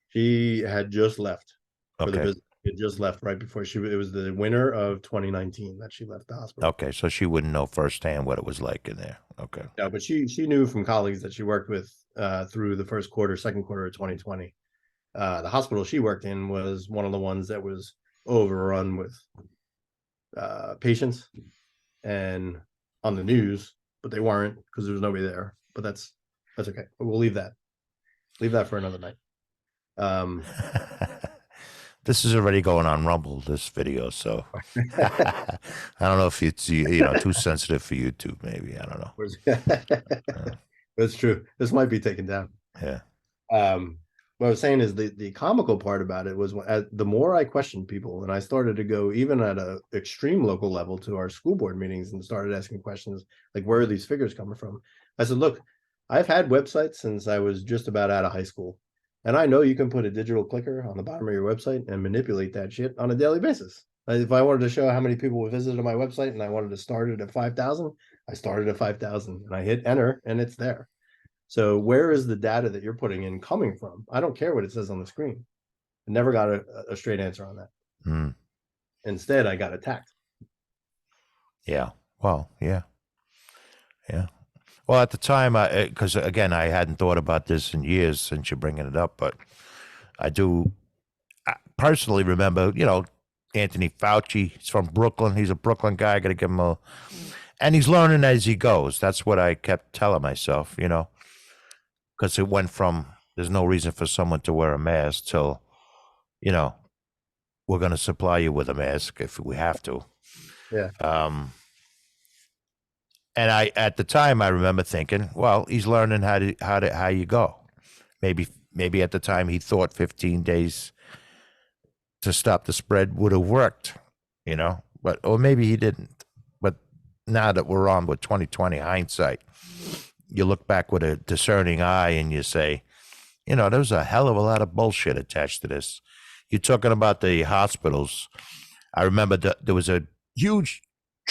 She had just left for the business. It just left right before it was the winter of 2019 that she left the hospital. Okay, so she wouldn't know firsthand what it was like in there. Okay. Yeah, but she knew from colleagues that she worked with through the second quarter of 2020. The hospital she worked in was one of the ones that was overrun with patients and on the news, but they weren't because there was nobody there. But that's okay. We'll leave that for another night. This is already going on Rumble, this video, so I don't know if it's too sensitive for YouTube. Maybe, I don't know. That's true. This might be taken down. Yeah. What I was saying is the comical part about it was the more I questioned people, and I started to go even at an extreme local level to our school board meetings and started asking questions like, where are these figures coming from? I said, look, I've had websites since I was just about out of high school. And I know you can put a digital clicker on the bottom of your website and manipulate that shit on a daily basis. If I wanted to show how many people visited my website and I wanted to start it at 5,000, I started at 5,000 and I hit enter and it's there. So where is the data that you're putting in coming from? I don't care what it says on the screen. I never got a straight answer on that. Instead, I got attacked. Yeah. Well, yeah. Yeah. Well, at the time, because again, I hadn't thought about this in years since you're bringing it up, but I personally remember, Anthony Fauci. He's from Brooklyn. He's a Brooklyn guy. I got to give him and he's learning as he goes. That's what I kept telling myself, because it went from there's no reason for someone to wear a mask till, we're going to supply you with a mask if we have to. Yeah. And at the time, I remember thinking, well, he's learning how you go. Maybe at the time he thought 15 days to stop the spread would have worked, or maybe he didn't. But now that we're on with 2020 hindsight, you look back with a discerning eye and you say, there was a hell of a lot of bullshit attached to this. You're talking about the hospitals. I remember there was a huge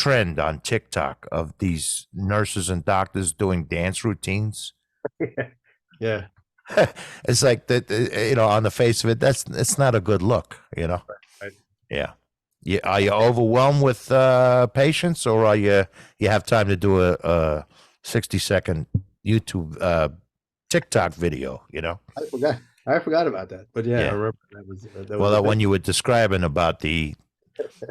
trend on TikTok of these nurses and doctors doing dance routines. Yeah. It's like that, on the face of it, it's not a good look, Right. Yeah. Are you overwhelmed with patients, or are you have time to do a 60-second YouTube TikTok video? I forgot about that. But yeah, I Yeah. remember that was Well, a thing. when you were describing about the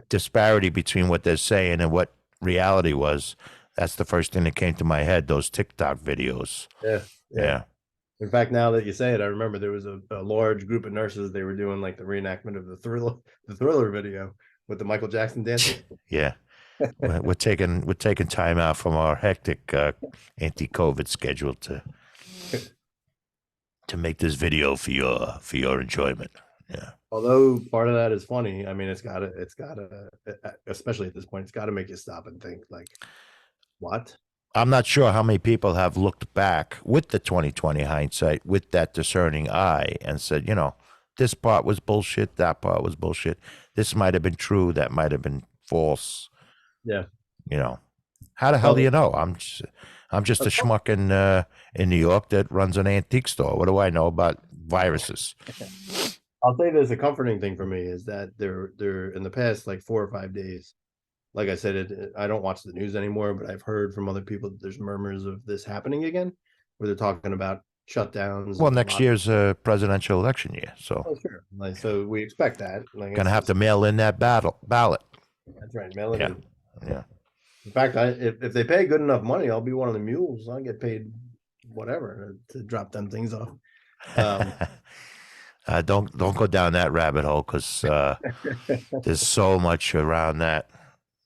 disparity between what they're saying and what reality was, that's the first thing that came to my head. Those TikTok videos. Yeah. Yeah. In fact, now that you say it, I remember there was a large group of nurses. They were doing like the reenactment of the Thriller video with the Michael Jackson dancing. Yeah. We're taking time out from our hectic anti-COVID schedule to make this video for your enjoyment. Yeah. Although part of that is funny. I mean, it's gotta, especially at this point, it's gotta make you stop and think like, what? I'm not sure how many people have looked back with the 2020 hindsight, with that discerning eye, and said, this part was bullshit, that part was bullshit. This might have been true, that might have been false. Yeah. How the hell do you know? I'm just a schmuck in New York that runs an antique store. What do I know about viruses? I'll say there's a comforting thing for me is that they're in the past like 4 or 5 days. Like I said, I don't watch the news anymore, but I've heard from other people that there's murmurs of this happening again, where they're talking about shutdowns. Well, next year's a presidential election year, so sure. Like, so we expect that. Like, gonna have to mail in that ballot. That's right, mail it in. Yeah. In fact, if they pay good enough money, I'll be one of the mules. I'll get paid whatever to drop them things off. Don't go down that rabbit hole, because there's so much around that.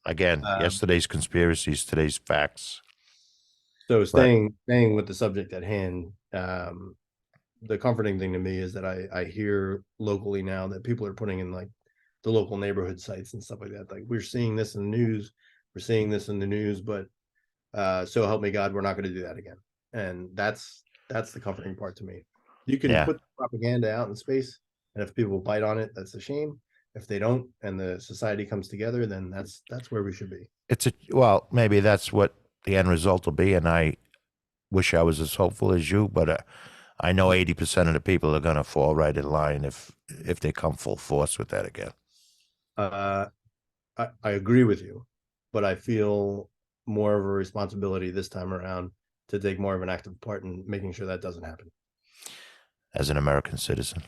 Again, yesterday's conspiracies, today's facts. So staying with the subject at hand, the comforting thing to me is that I hear locally now that people are putting in like the local neighborhood sites and stuff like that. Like, we're seeing this in the news, but so help me God, we're not going to do that again. And that's the comforting part to me. You can put propaganda out in space, and if people bite on it, that's a shame. If they don't, and the society comes together, then that's where we should be. Well, maybe that's what the end result will be, and I wish I was as hopeful as you, but I know 80% of the people are going to fall right in line if they come full force with that again. I agree with you, but I feel more of a responsibility this time around to take more of an active part in making sure that doesn't happen. As an American citizen.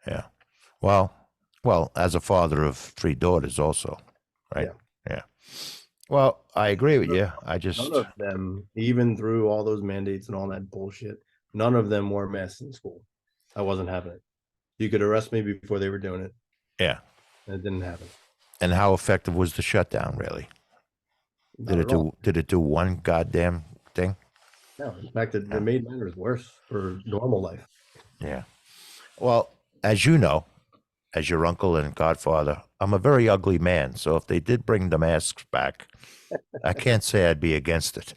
Yeah. Well, as a father of 3 daughters also, right? Yeah. Well, I agree with you. None of them, even through all those mandates and all that bullshit, none of them wore masks in school. I wasn't having it. You could arrest me before they were doing it. Yeah. And it didn't happen. And how effective was the shutdown, really? Did it do one goddamn thing? No, in fact, it made matters worse for normal life. Yeah. Well, as you know, as your uncle and godfather, I'm a very ugly man. So if they did bring the masks back, I can't say I'd be against it.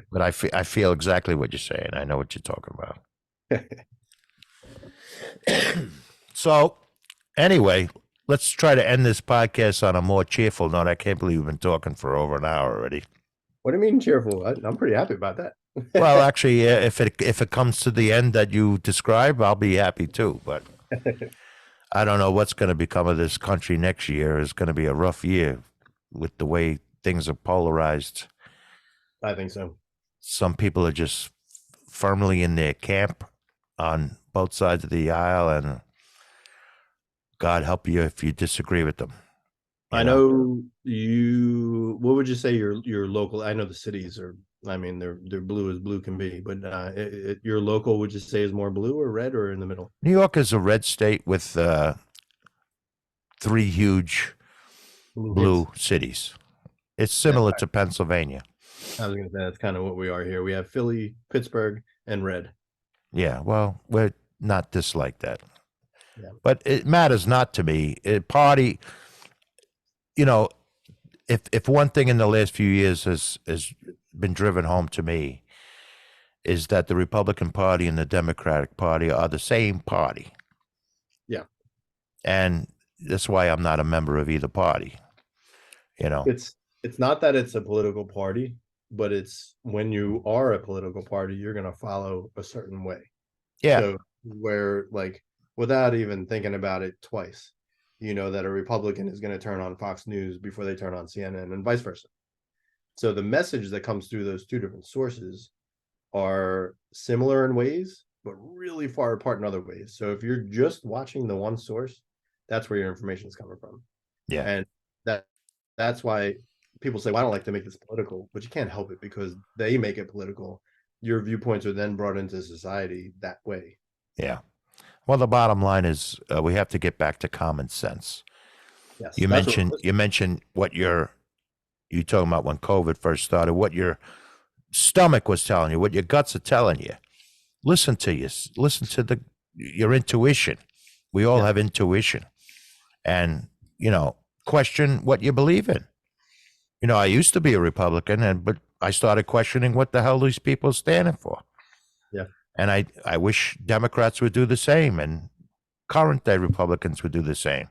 But I feel exactly what you're saying. I know what you're talking about. So anyway, let's try to end this podcast on a more cheerful note. I can't believe we've been talking for over an hour already. What do you mean cheerful? I'm pretty happy about that. Well, actually, if it comes to the end that you describe, I'll be happy too. But I don't know what's going to become of this country next year. It's going to be a rough year with the way things are polarized. I think so. Some people are just firmly in their camp on both sides of the aisle, and God help you if you disagree with them. I know you. What would you say your local? I know the cities are. I mean, they're blue as blue can be. But your local, would you say, is more blue or red or in the middle? New York is a red state with 3 huge blue cities. It's similar to Pennsylvania. I was going to say that's kind of what we are here. We have Philly, Pittsburgh, and red. Yeah, well, we're not like that. Yeah. But it matters not to me. Party, if one thing in the last few years has been driven home to me is that the Republican Party and the Democratic Party are the same party. Yeah. And that's why I'm not a member of either party. You know, It's not that it's a political party, but it's when you are a political party, you're going to follow a certain way. yeah, So where like without even thinking about it twice, you know that a Republican is going to turn on Fox News before they turn on CNN and vice versa. So the message that comes through those two different sources are similar in ways, but really far apart in other ways. So if you're just watching the one source, that's where your information is coming from. yeah, And that's why people say, well, I don't like to make this political, but you can't help it because they make it political. Your viewpoints are then brought into society that way. yeah. Well, the bottom line is we have to get back to common sense. Yes. You mentioned what you talking about when COVID first started, what your stomach was telling you, what your guts are telling you. Listen to your intuition. We all have intuition, and question what you believe in. I used to be a Republican, but I started questioning what the hell these people are standing for. Yeah. And I wish Democrats would do the same, and current day Republicans would do the same.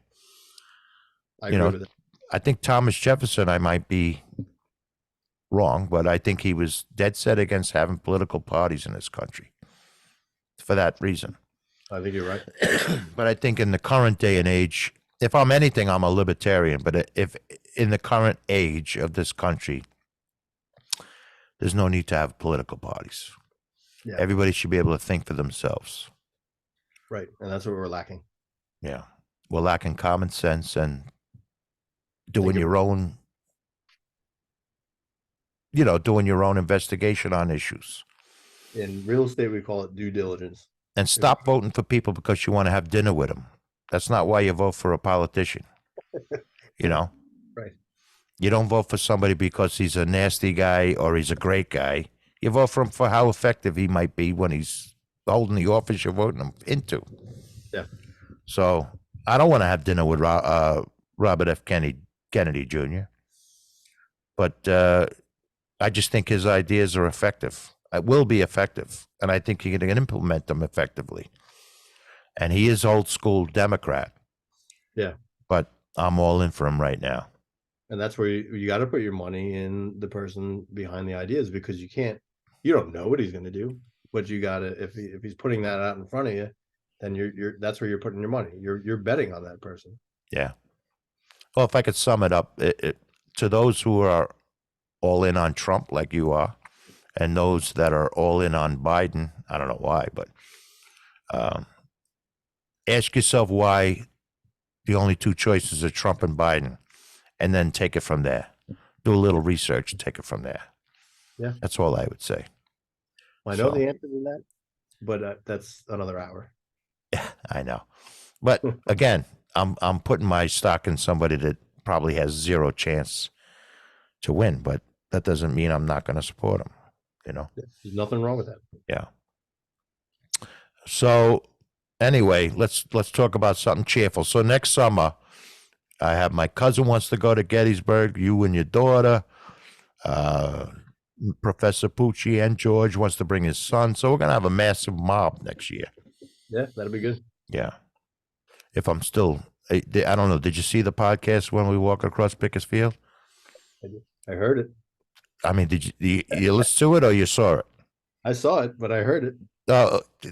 I agree with it. I think Thomas Jefferson, I might be wrong, but I think he was dead set against having political parties in this country for that reason. I think you're right. But I think in the current day and age, if I'm anything, I'm a libertarian. But if in the current age of this country, there's no need to have political parties. Yeah. Everybody should be able to think for themselves. Right. And that's what we're lacking. Yeah. We're lacking common sense and doing your own investigation on issues. In real estate, we call it due diligence. And stop voting for people because you want to have dinner with them. That's not why you vote for a politician. Right. You don't vote for somebody because he's a nasty guy or he's a great guy. You vote for him for how effective he might be when he's holding the office you're voting him into. Yeah. So I don't want to have dinner with Robert F. Kennedy Jr. But I just think his ideas are effective. It will be effective, and I think he can implement them effectively. And he is old school Democrat. Yeah. But I'm all in for him right now. And that's where you got to put your money in the person behind the ideas, because you don't know what he's going to do, but you got to, if he's putting that out in front of you, then that's where you're putting your money. You're betting on that person. Yeah. Well, if I could sum it up, to those who are all in on Trump like you are, and those that are all in on Biden, I don't know why, but ask yourself why the only two choices are Trump and Biden, and then take it from there. Do a little research and take it from there. Yeah. That's all I would say. Well, I know the answer to that, but that's another hour. Yeah, I know. But again, I'm putting my stock in somebody that probably has zero chance to win, but that doesn't mean I'm not going to support him. There's nothing wrong with that. Yeah. So anyway, let's talk about something cheerful. So next summer, I have my cousin wants to go to Gettysburg. You and your daughter, Professor Pucci and George wants to bring his son. So we're gonna have a massive mob next year. Yeah, that'll be good. Yeah. If I'm still, I don't know. Did you see the podcast when we walk across Pickersfield? I heard it. I mean, did you listen to it or you saw it? I saw it, but I heard it.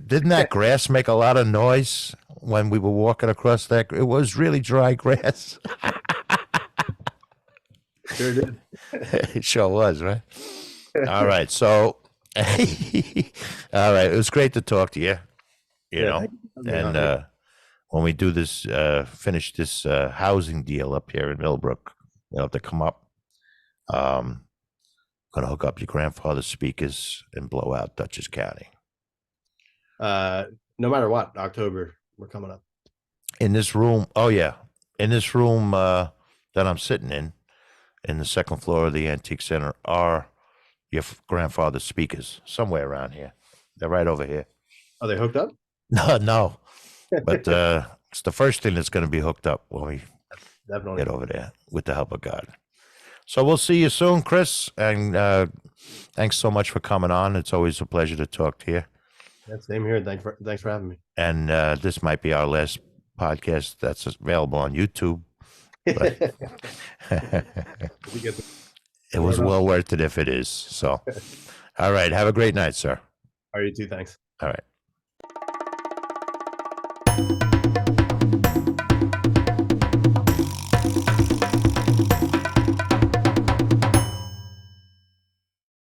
Didn't that grass make a lot of noise when we were walking across that? It was really dry grass. Sure did. It sure was, right? All right. So, all right. It was great to talk to you, and when we do this, finish this housing deal up here in Millbrook, you'll have to come up. Going to hook up your grandfather's speakers and blow out Dutchess County. No matter what, October, we're coming up. In this room, oh yeah, in this room that I'm sitting in the second floor of the Antique Center, are your grandfather's speakers somewhere around here. They're right over here. Are they hooked up? No. But it's the first thing that's going to be hooked up when we Definitely get over there with the help of God. So we'll see you soon, Chris. And thanks so much for coming on. It's always a pleasure to talk to you. Yeah, same here. Thanks for having me. And this might be our last podcast that's available on YouTube. But it was well worth it if it is. So, all right. Have a great night, sir. All right, you too. Thanks. All right.